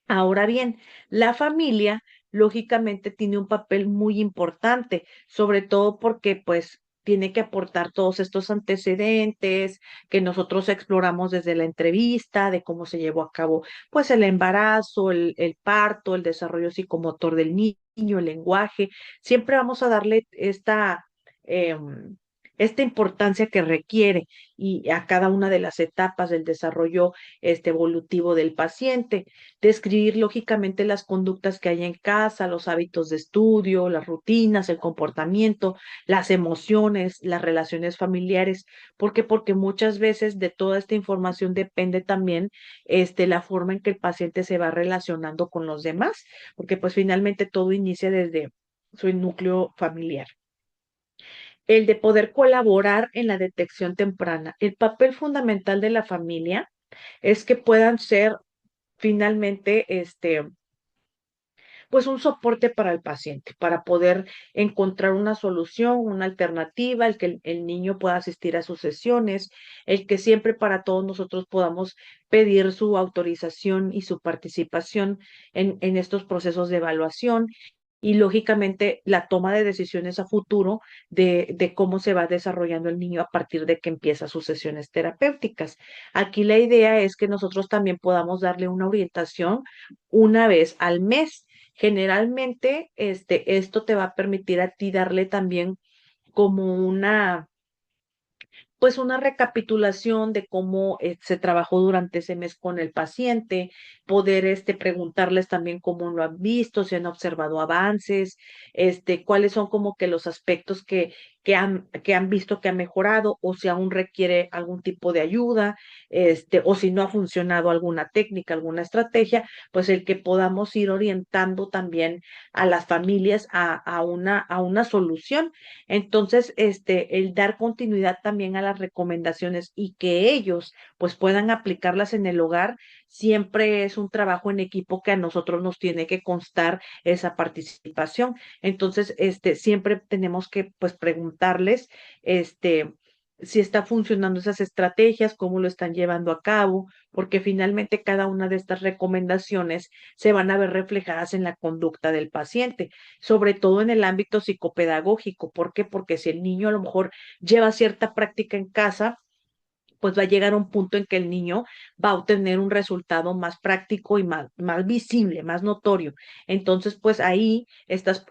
Ahora bien, la familia lógicamente tiene un papel muy importante, sobre todo porque pues tiene que aportar todos estos antecedentes que nosotros exploramos desde la entrevista, de cómo se llevó a cabo pues el embarazo, el parto, el desarrollo psicomotor del niño, el lenguaje. Siempre vamos a darle em, esta importancia que requiere y a cada una de las etapas del desarrollo evolutivo del paciente. Describir lógicamente las conductas que hay en casa, los hábitos de estudio, las rutinas, el comportamiento, las emociones, las relaciones familiares. ¿Por qué? Porque muchas veces de toda esta información depende también la forma en que el paciente se va relacionando con los demás, porque pues finalmente todo inicia desde su núcleo familiar. El de poder colaborar en la detección temprana. El papel fundamental de la familia es que puedan ser finalmente, pues un soporte para el paciente, para poder encontrar una solución, una alternativa, el que el niño pueda asistir a sus sesiones, el que siempre para todos nosotros podamos pedir su autorización y su participación en estos procesos de evaluación. Y lógicamente la toma de decisiones a futuro de cómo se va desarrollando el niño a partir de que empieza sus sesiones terapéuticas. Aquí la idea es que nosotros también podamos darle una orientación una vez al mes. Generalmente, esto te va a permitir a ti darle también como pues una recapitulación de cómo se trabajó durante ese mes con el paciente, poder preguntarles también cómo lo han visto, si han observado avances, cuáles son como que los aspectos que han visto que ha mejorado o si aún requiere algún tipo de ayuda, o si no ha funcionado alguna técnica, alguna estrategia, pues el que podamos ir orientando también a las familias a una solución. Entonces, el dar continuidad también a las recomendaciones y que ellos pues puedan aplicarlas en el hogar, siempre es un trabajo en equipo que a nosotros nos tiene que constar esa participación. Entonces, siempre tenemos que pues preguntarles, este, si está funcionando esas estrategias, cómo lo están llevando a cabo, porque finalmente cada una de estas recomendaciones se van a ver reflejadas en la conducta del paciente, sobre todo en el ámbito psicopedagógico. ¿Por qué? Porque si el niño a lo mejor lleva cierta práctica en casa, pues va a llegar a un punto en que el niño va a obtener un resultado más práctico y más visible, más notorio. Entonces, pues ahí estas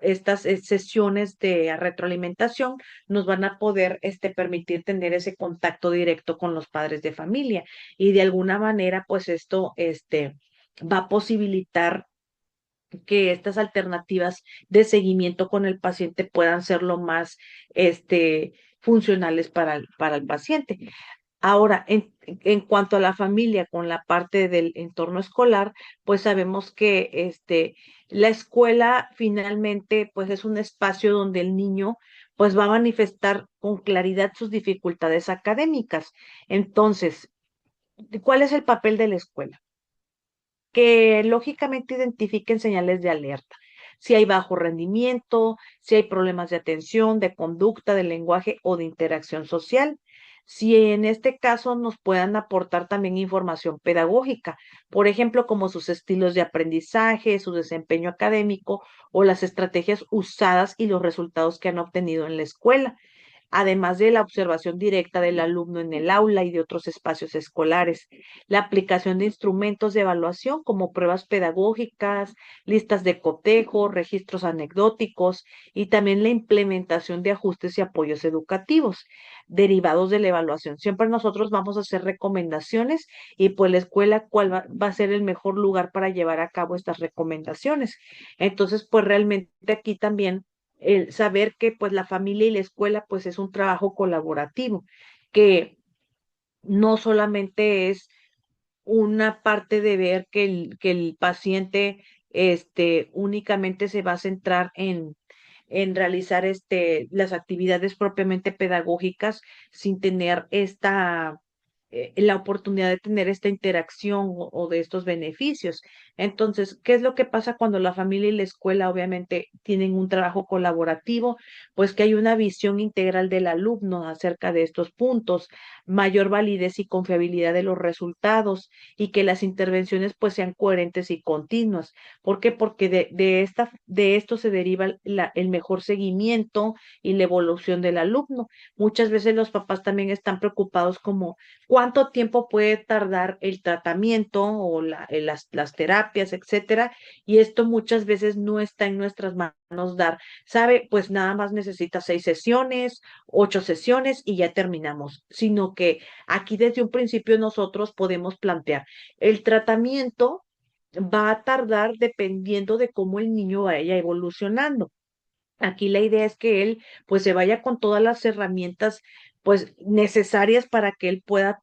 sesiones de retroalimentación nos van a poder permitir tener ese contacto directo con los padres de familia y de alguna manera, pues esto va a posibilitar que estas alternativas de seguimiento con el paciente puedan ser lo más funcionales para el paciente. Ahora, en cuanto a la familia con la parte del entorno escolar, pues sabemos que la escuela finalmente pues es un espacio donde el niño pues va a manifestar con claridad sus dificultades académicas. Entonces, ¿cuál es el papel de la escuela? Que lógicamente identifiquen señales de alerta. Si hay bajo rendimiento, si hay problemas de atención, de conducta, de lenguaje o de interacción social. Si en este caso nos puedan aportar también información pedagógica, por ejemplo, como sus estilos de aprendizaje, su desempeño académico o las estrategias usadas y los resultados que han obtenido en la escuela, además de la observación directa del alumno en el aula y de otros espacios escolares, la aplicación de instrumentos de evaluación como pruebas pedagógicas, listas de cotejo, registros anecdóticos y también la implementación de ajustes y apoyos educativos derivados de la evaluación. Siempre nosotros vamos a hacer recomendaciones y pues la escuela cuál va a ser el mejor lugar para llevar a cabo estas recomendaciones. Entonces, pues realmente aquí también el saber que pues la familia y la escuela pues es un trabajo colaborativo, que no solamente es una parte de ver que el paciente únicamente se va a centrar en realizar las actividades propiamente pedagógicas sin tener la oportunidad de tener esta interacción o de estos beneficios. Entonces, ¿qué es lo que pasa cuando la familia y la escuela obviamente tienen un trabajo colaborativo? Pues que hay una visión integral del alumno acerca de estos puntos, mayor validez y confiabilidad de los resultados y que las intervenciones pues sean coherentes y continuas. ¿Por qué? Porque de esto se deriva el mejor seguimiento y la evolución del alumno. Muchas veces los papás también están preocupados como cuánto tiempo puede tardar el tratamiento o las terapias, etcétera, y esto muchas veces no está en nuestras manos dar. ¿Sabe? Pues nada más necesita 6 sesiones, 8 sesiones y ya terminamos, sino que aquí desde un principio nosotros podemos plantear el tratamiento va a tardar dependiendo de cómo el niño vaya evolucionando. Aquí la idea es que él pues se vaya con todas las herramientas pues necesarias para que él pueda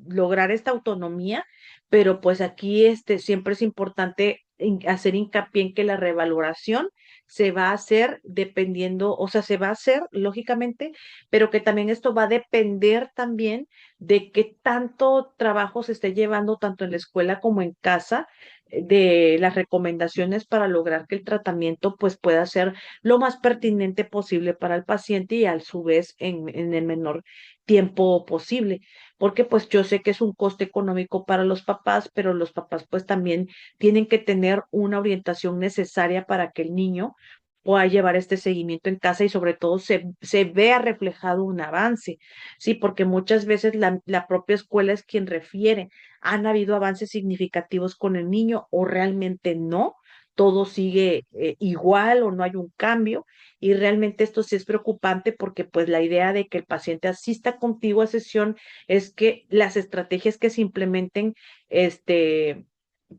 lograr esta autonomía, pero pues aquí siempre es importante hacer hincapié en que la revaloración se va a hacer dependiendo, o sea, se va a hacer lógicamente, pero que también esto va a depender también de qué tanto trabajo se esté llevando tanto en la escuela como en casa, de las recomendaciones para lograr que el tratamiento pues pueda ser lo más pertinente posible para el paciente y a su vez en el menor tiempo posible, porque pues yo sé que es un coste económico para los papás, pero los papás pues también tienen que tener una orientación necesaria para que el niño pueda llevar este seguimiento en casa y sobre todo se vea reflejado un avance, sí, porque muchas veces la propia escuela es quien refiere, han habido avances significativos con el niño o realmente no, todo sigue igual o no hay un cambio y realmente esto sí es preocupante porque pues la idea de que el paciente asista contigo a sesión es que las estrategias que se implementen,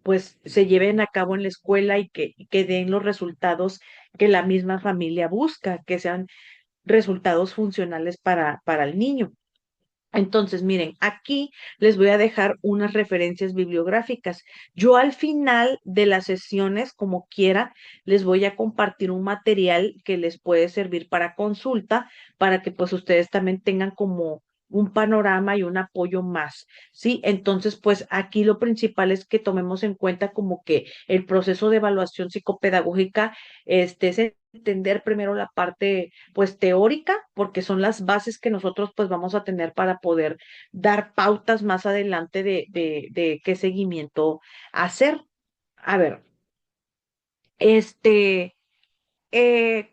pues se lleven a cabo en la escuela y que den los resultados que la misma familia busca, que sean resultados funcionales para el niño. Entonces, miren, aquí les voy a dejar unas referencias bibliográficas. Yo al final de las sesiones, como quiera, les voy a compartir un material que les puede servir para consulta, para que pues ustedes también tengan como un panorama y un apoyo más, ¿sí? Entonces, pues aquí lo principal es que tomemos en cuenta como que el proceso de evaluación psicopedagógica, es entender primero la parte, pues, teórica, porque son las bases que nosotros, pues, vamos a tener para poder dar pautas más adelante de qué seguimiento hacer. A ver, este,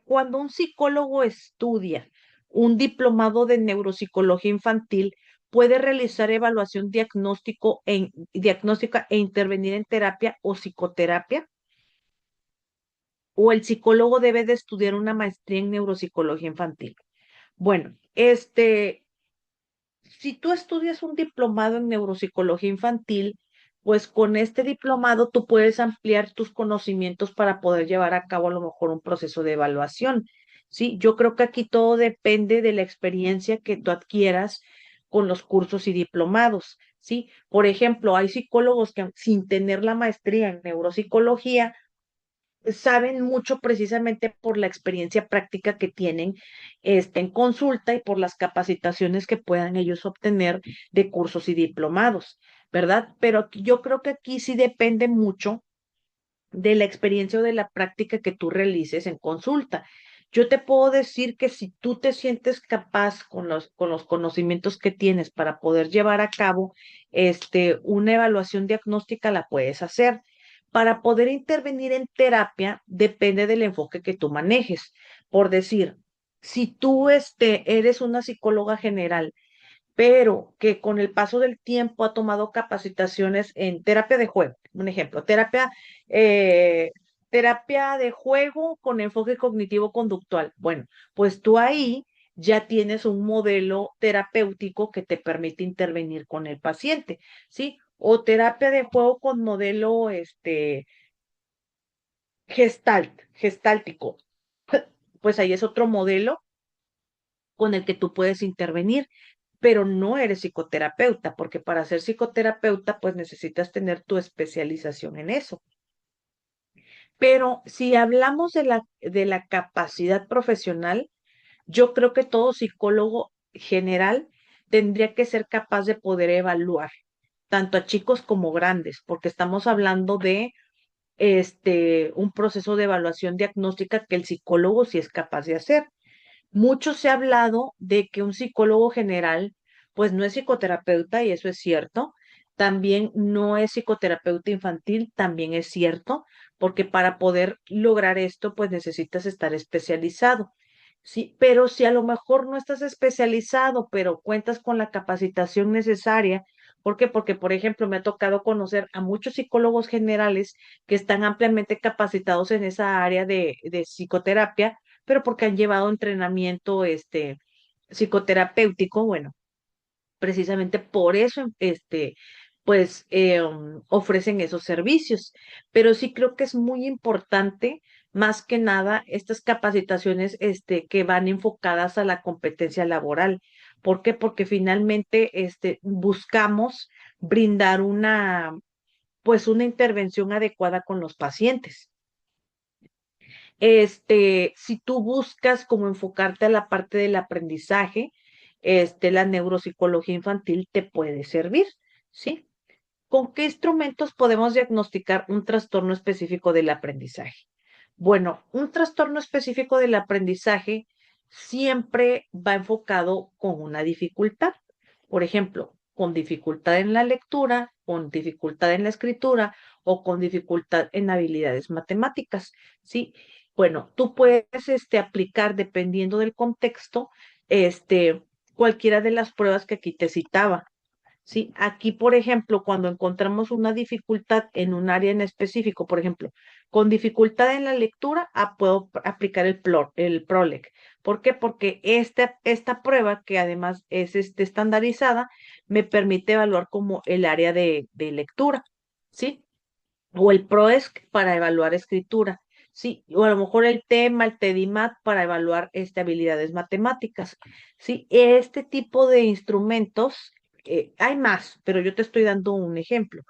cuando un psicólogo estudia un diplomado de neuropsicología infantil, puede realizar evaluación diagnóstica e intervenir en terapia o psicoterapia, o el psicólogo debe de estudiar una maestría en neuropsicología infantil. Bueno, si tú estudias un diplomado en neuropsicología infantil, pues con este diplomado tú puedes ampliar tus conocimientos para poder llevar a cabo a lo mejor un proceso de evaluación. Sí, yo creo que aquí todo depende de la experiencia que tú adquieras con los cursos y diplomados. Sí, por ejemplo, hay psicólogos que sin tener la maestría en neuropsicología, saben mucho precisamente por la experiencia práctica que tienen en consulta y por las capacitaciones que puedan ellos obtener de cursos y diplomados, ¿verdad? Pero yo creo que aquí sí depende mucho de la experiencia o de la práctica que tú realices en consulta. Yo te puedo decir que si tú te sientes capaz con los conocimientos que tienes para poder llevar a cabo una evaluación diagnóstica, la puedes hacer. Para poder intervenir en terapia, depende del enfoque que tú manejes. Por decir, si tú eres una psicóloga general pero que con el paso del tiempo ha tomado capacitaciones en terapia de juego. Un ejemplo, eh, terapia de juego con enfoque cognitivo-conductual. Bueno, pues tú ahí ya tienes un modelo terapéutico que te permite intervenir con el paciente, ¿sí? O terapia de juego con modelo gestáltico. Pues ahí es otro modelo con el que tú puedes intervenir, pero no eres psicoterapeuta, porque para ser psicoterapeuta, pues necesitas tener tu especialización en eso. Pero si hablamos de la capacidad profesional, yo creo que todo psicólogo general tendría que ser capaz de poder evaluar tanto a chicos como grandes, porque estamos hablando de un proceso de evaluación diagnóstica que el psicólogo sí es capaz de hacer. Mucho se ha hablado de que un psicólogo general, pues no es psicoterapeuta y eso es cierto. También no es psicoterapeuta infantil, también es cierto, porque para poder lograr esto, pues necesitas estar especializado. Sí, pero si a lo mejor no estás especializado, pero cuentas con la capacitación necesaria, ¿por qué? Porque, por ejemplo, me ha tocado conocer a muchos psicólogos generales que están ampliamente capacitados en esa área de psicoterapia, pero porque han llevado entrenamiento psicoterapéutico, bueno, precisamente por eso pues ofrecen esos servicios. Pero sí creo que es muy importante, más que nada, estas capacitaciones que van enfocadas a la competencia laboral. ¿Por qué? Porque finalmente buscamos brindar pues una intervención adecuada con los pacientes. Si tú buscas como enfocarte a la parte del aprendizaje, la neuropsicología infantil te puede servir, ¿sí? ¿Con qué instrumentos podemos diagnosticar un trastorno específico del aprendizaje? Bueno, un trastorno específico del aprendizaje siempre va enfocado con una dificultad. Por ejemplo, con dificultad en la lectura, con dificultad en la escritura o con dificultad en habilidades matemáticas, ¿sí? Bueno, tú puedes aplicar, dependiendo del contexto, este, cualquiera de las pruebas que aquí te citaba. Sí, aquí, por ejemplo, cuando encontramos una dificultad en un área en específico, por ejemplo, con dificultad en la lectura, puedo aplicar el PROLEC. ¿Por qué? Porque esta prueba, que además es estandarizada, me permite evaluar como el área de lectura, ¿sí? O el PROESC para evaluar escritura, ¿sí? O a lo mejor el tema, el TEDIMAT para evaluar habilidades matemáticas, ¿sí? Este tipo de instrumentos, hay más, pero yo te estoy dando un ejemplo.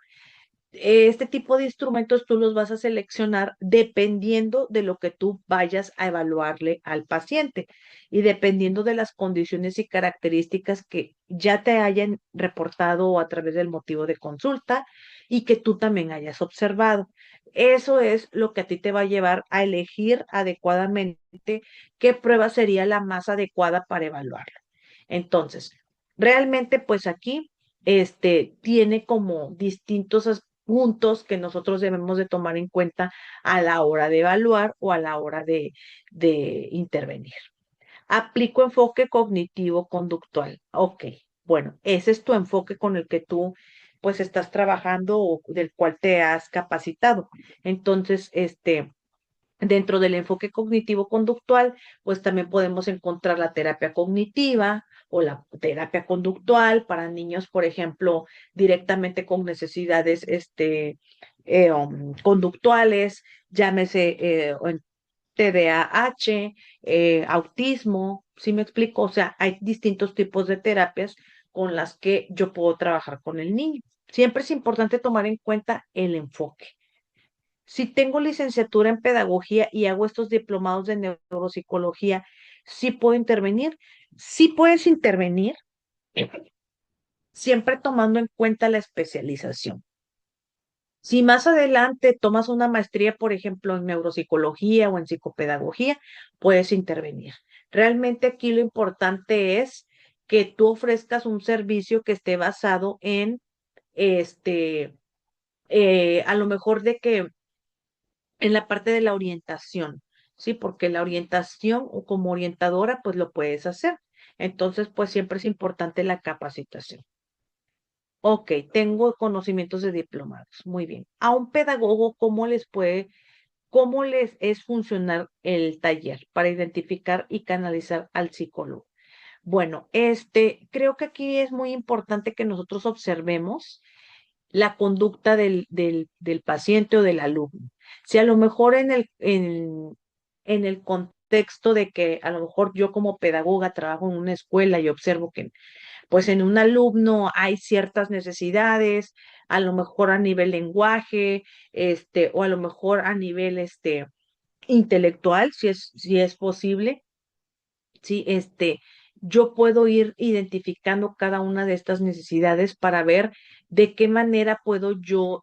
Este tipo de instrumentos tú los vas a seleccionar dependiendo de lo que tú vayas a evaluarle al paciente y dependiendo de las condiciones y características que ya te hayan reportado a través del motivo de consulta y que tú también hayas observado. Eso es lo que a ti te va a llevar a elegir adecuadamente qué prueba sería la más adecuada para evaluarlo. Entonces, realmente, pues aquí, tiene como distintos puntos que nosotros debemos de tomar en cuenta a la hora de evaluar o a la hora de intervenir. Aplico enfoque cognitivo-conductual. Ok, bueno, ese es tu enfoque con el que tú pues estás trabajando o del cual te has capacitado. Entonces, dentro del enfoque cognitivo-conductual, pues también podemos encontrar la terapia cognitiva o la terapia conductual para niños, por ejemplo, directamente con necesidades conductuales, llámese en TDAH, autismo, ¿sí me explico? O sea, hay distintos tipos de terapias con las que yo puedo trabajar con el niño. Siempre es importante tomar en cuenta el enfoque. Si tengo licenciatura en pedagogía y hago estos diplomados de neuropsicología, ¿sí puedo intervenir? Sí puedes intervenir, siempre tomando en cuenta la especialización. Si más adelante tomas una maestría, por ejemplo, en neuropsicología o en psicopedagogía, puedes intervenir. Realmente aquí lo importante es que tú ofrezcas un servicio que esté basado en, este, a lo mejor de que en la parte de la orientación, ¿sí? Porque la orientación o como orientadora, pues lo puedes hacer. Entonces, pues siempre es importante la capacitación. Ok, tengo conocimientos de diplomados. Muy bien. A un pedagogo, cómo les es funcionar el taller para identificar y canalizar al psicólogo? Bueno, creo que aquí es muy importante que nosotros observemos la conducta del paciente o del alumno. Si a lo mejor en el contexto de que a lo mejor yo como pedagoga trabajo en una escuela y observo que pues en un alumno hay ciertas necesidades, a lo mejor a nivel lenguaje, o a lo mejor a nivel intelectual, si es posible, ¿sí? Yo puedo ir identificando cada una de estas necesidades para ver de qué manera puedo yo,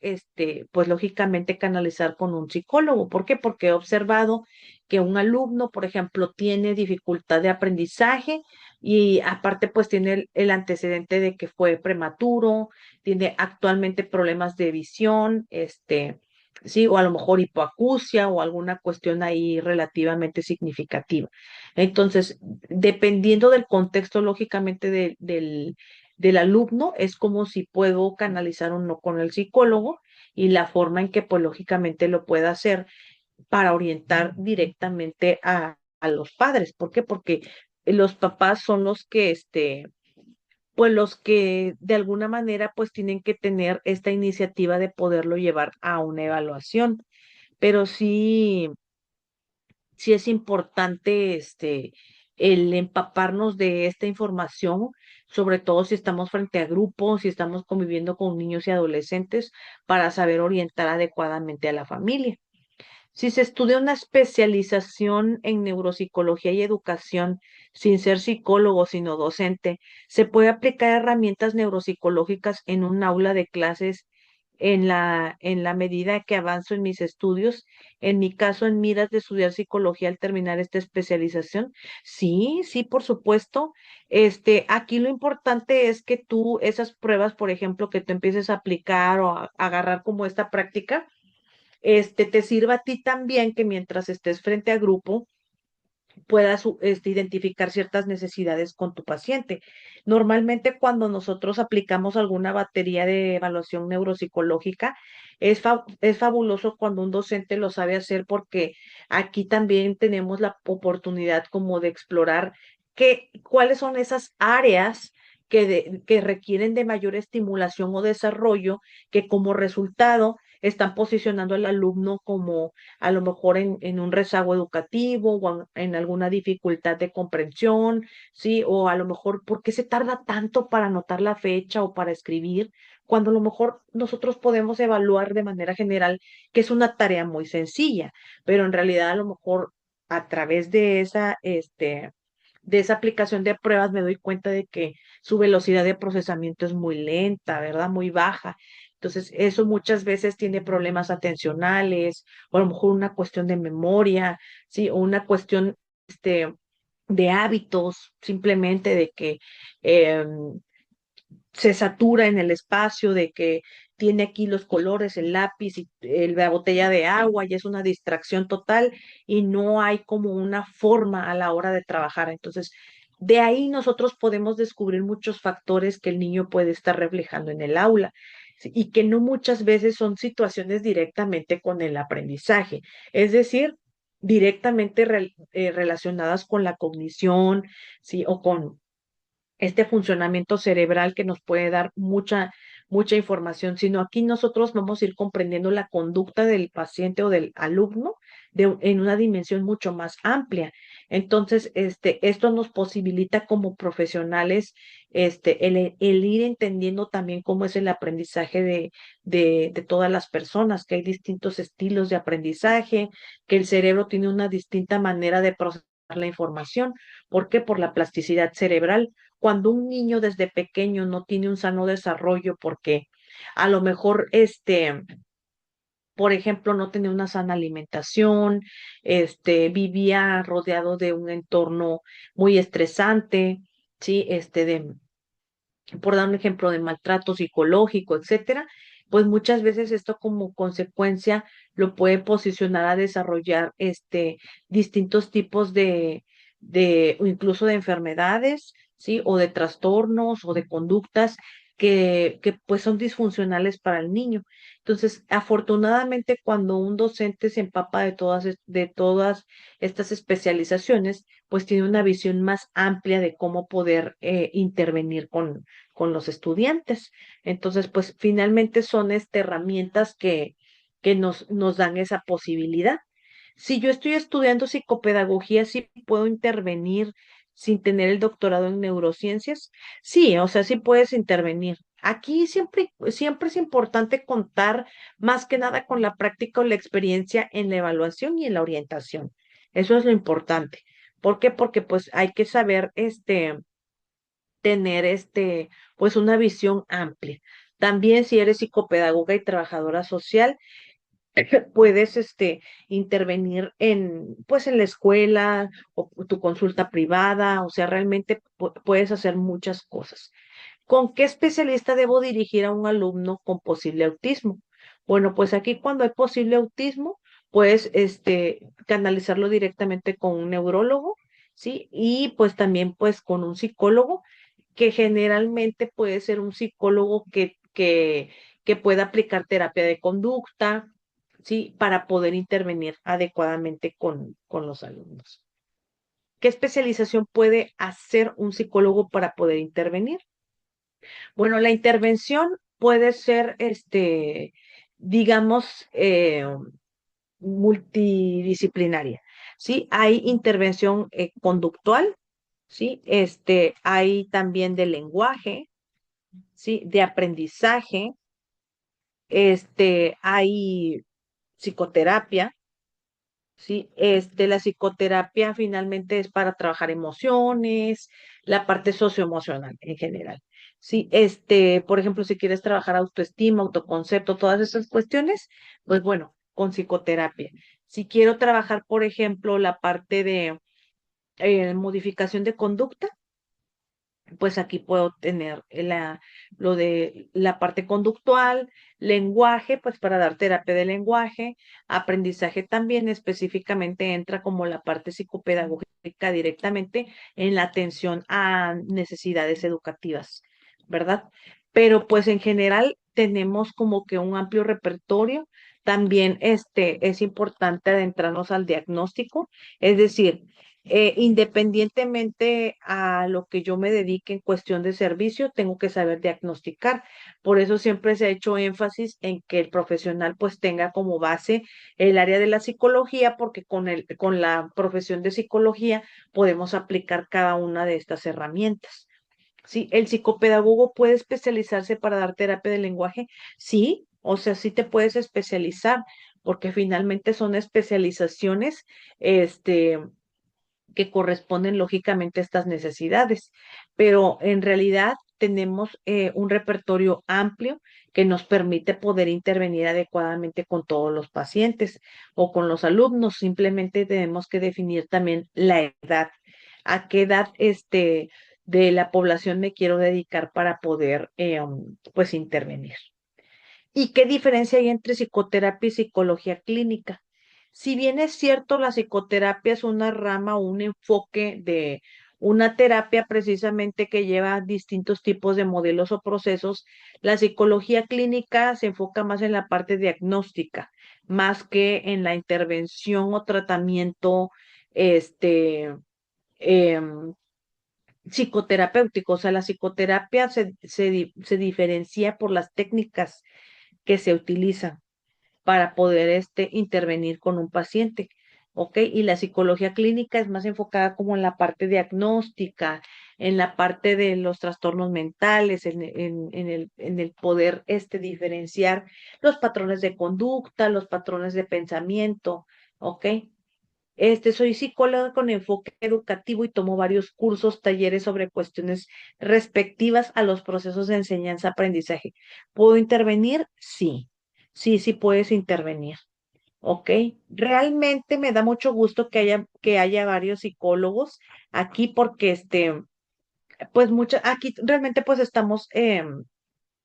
pues lógicamente canalizar con un psicólogo. ¿Por qué? Porque he observado que un alumno, por ejemplo, tiene dificultad de aprendizaje y aparte pues tiene el antecedente de que fue prematuro, tiene actualmente problemas de visión, sí, o a lo mejor hipoacusia o alguna cuestión ahí relativamente significativa. Entonces, dependiendo del contexto, lógicamente, del alumno, es como si puedo canalizar o no con el psicólogo y la forma en que, pues, lógicamente lo pueda hacer para orientar directamente a los padres. ¿Por qué? Porque los papás son los que, pues, los que de alguna manera, pues, tienen que tener esta iniciativa de poderlo llevar a una evaluación. Pero sí es importante el empaparnos de esta información, sobre todo si estamos frente a grupos, si estamos conviviendo con niños y adolescentes, para saber orientar adecuadamente a la familia. Si se estudia una especialización en neuropsicología y educación sin ser psicólogo, sino docente, se puede aplicar herramientas neuropsicológicas en un aula de clases en la medida que avanzo en mis estudios. En mi caso, en miras de estudiar psicología al terminar esta especialización. Sí, sí, por supuesto. Aquí lo importante es que tú, esas pruebas, por ejemplo, que tú empieces a aplicar o a agarrar como esta práctica, te sirva a ti también que mientras estés frente a grupo puedas identificar ciertas necesidades con tu paciente. Normalmente cuando nosotros aplicamos alguna batería de evaluación neuropsicológica, es fabuloso cuando un docente lo sabe hacer porque aquí también tenemos la oportunidad como de explorar cuáles son esas áreas que requieren de mayor estimulación o desarrollo que como resultado están posicionando al alumno como a lo mejor en un rezago educativo o en alguna dificultad de comprensión, ¿sí? O a lo mejor, ¿por qué se tarda tanto para anotar la fecha o para escribir? cuando a lo mejor nosotros podemos evaluar de manera general que es una tarea muy sencilla, pero en realidad a lo mejor a través de esa aplicación de pruebas me doy cuenta de que su velocidad de procesamiento es muy lenta, ¿verdad? Muy baja. Entonces, eso muchas veces tiene problemas atencionales, o a lo mejor una cuestión de memoria, ¿sí? O una cuestión, de hábitos, simplemente de que em, se satura en el espacio, de que tiene aquí los colores, el lápiz y la botella de agua y es una distracción total y no hay como una forma a la hora de trabajar. Entonces, de ahí nosotros podemos descubrir muchos factores que el niño puede estar reflejando en el aula. ¿Sí? Y que no muchas veces son situaciones directamente con el aprendizaje, es decir, directamente relacionadas con la cognición, ¿sí? O con este funcionamiento cerebral que nos puede dar mucha información, sino aquí nosotros vamos a ir comprendiendo la conducta del paciente o del alumno en una dimensión mucho más amplia. Entonces, esto nos posibilita como profesionales, el ir entendiendo también cómo es el aprendizaje de todas las personas, que hay distintos estilos de aprendizaje, que el cerebro tiene una distinta manera de procesar la información. ¿Por qué? Por la plasticidad cerebral. Cuando un niño desde pequeño no tiene un sano desarrollo porque a lo mejor por ejemplo, no tenía una sana alimentación, vivía rodeado de un entorno muy estresante, sí, por dar un ejemplo de maltrato psicológico, etcétera, pues muchas veces esto como consecuencia lo puede posicionar a desarrollar distintos tipos o incluso de enfermedades, ¿sí? O de trastornos o de conductas que pues son disfuncionales para el niño. Entonces, afortunadamente, cuando un docente se empapa de todas estas especializaciones, pues tiene una visión más amplia de cómo poder intervenir con los estudiantes. Entonces, pues finalmente son herramientas que nos dan esa posibilidad. Si yo estoy estudiando psicopedagogía, sí puedo intervenir sin tener el doctorado en neurociencias. Sí, o sea, sí puedes intervenir. Aquí siempre es importante contar más que nada con la práctica o la experiencia en la evaluación y en la orientación. Eso es lo importante. ¿Por qué? Porque pues hay que saber, tener pues una visión amplia. También si eres psicopedagoga y trabajadora social, puedes intervenir pues en la escuela o tu consulta privada, o sea, realmente puedes hacer muchas cosas. ¿Con qué especialista debo dirigir a un alumno con posible autismo? Bueno, pues aquí cuando hay posible autismo, puedes canalizarlo directamente con un neurólogo, ¿sí? Y pues también pues con un psicólogo que generalmente puede ser un psicólogo que pueda aplicar terapia de conducta, ¿sí? Para poder intervenir adecuadamente con los alumnos. ¿Qué especialización puede hacer un psicólogo para poder intervenir? Bueno, la intervención puede ser, digamos, multidisciplinaria, ¿sí? Hay intervención conductual, ¿sí? Hay también de lenguaje, ¿sí? De aprendizaje, hay psicoterapia, ¿sí? La psicoterapia finalmente es para trabajar emociones, la parte socioemocional en general. Sí, por ejemplo, si quieres trabajar autoestima, autoconcepto, todas esas cuestiones, pues bueno, con psicoterapia. Si quiero trabajar, por ejemplo, la parte de modificación de conducta, pues aquí puedo tener lo de la parte conductual, lenguaje, pues para dar terapia de lenguaje, aprendizaje también específicamente entra como la parte psicopedagógica directamente en la atención a necesidades educativas, ¿verdad? Pero pues en general tenemos como que un amplio repertorio. También es importante adentrarnos al diagnóstico, es decir, independientemente a lo que yo me dedique en cuestión de servicio, tengo que saber diagnosticar. Por eso siempre se ha hecho énfasis en que el profesional pues tenga como base el área de la psicología, porque con la profesión de psicología podemos aplicar cada una de estas herramientas. ¿Sí? ¿El psicopedagogo puede especializarse para dar terapia del lenguaje? Sí, o sea, sí te puedes especializar, porque finalmente son especializaciones, este, que corresponden lógicamente a estas necesidades, pero en realidad tenemos un repertorio amplio que nos permite poder intervenir adecuadamente con todos los pacientes o con los alumnos. Simplemente tenemos que definir también la edad, a qué edad de la población me quiero dedicar para poder pues intervenir. ¿Y qué diferencia hay entre psicoterapia y psicología clínica? Si bien es cierto, la psicoterapia es una rama o un enfoque de una terapia precisamente que lleva distintos tipos de modelos o procesos, la psicología clínica se enfoca más en la parte diagnóstica, más que en la intervención o tratamiento este, em, psicoterapéutico. O sea, la psicoterapia se diferencia por las técnicas que se utilizan para poder intervenir con un paciente. ¿Ok? Y la psicología clínica es más enfocada como en la parte diagnóstica, en la parte de los trastornos mentales, en el poder diferenciar los patrones de conducta, los patrones de pensamiento. ¿Ok? Soy psicóloga con enfoque educativo y tomo varios cursos, talleres sobre cuestiones respectivas a los procesos de enseñanza-aprendizaje. ¿Puedo intervenir? Sí, sí puedes intervenir. ¿Ok? Realmente me da mucho gusto que haya varios psicólogos aquí porque pues aquí realmente pues estamos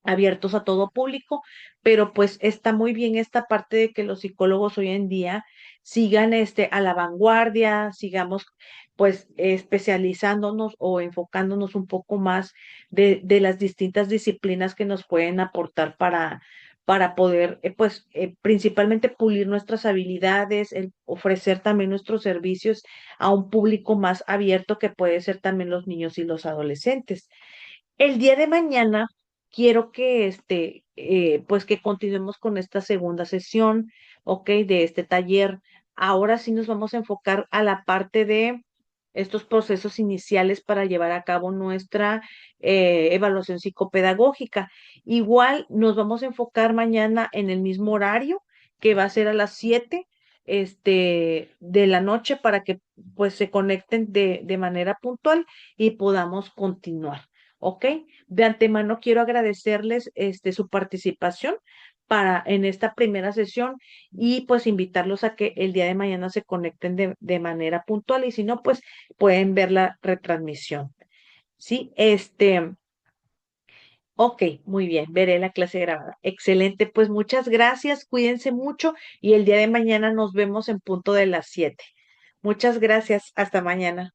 abiertos a todo público, pero pues está muy bien esta parte de que los psicólogos hoy en día sigan a la vanguardia, sigamos pues especializándonos o enfocándonos un poco más de las distintas disciplinas que nos pueden aportar para poder pues principalmente pulir nuestras habilidades, ofrecer también nuestros servicios a un público más abierto que puede ser también los niños y los adolescentes. El día de mañana quiero que pues que continuemos con esta segunda sesión, ¿ok? De este taller. Ahora sí nos vamos a enfocar a la parte de estos procesos iniciales para llevar a cabo nuestra evaluación psicopedagógica. Igual nos vamos a enfocar mañana en el mismo horario, que va a ser a las 7 de la noche para que pues se conecten de manera puntual y podamos continuar. ¿Ok? De antemano quiero agradecerles su participación en esta primera sesión y pues invitarlos a que el día de mañana se conecten de manera puntual y si no, pues pueden ver la retransmisión. ¿Sí? Ok, muy bien, veré la clase grabada. Excelente, pues muchas gracias, cuídense mucho y el día de mañana nos vemos en punto de las 7. Muchas gracias, hasta mañana.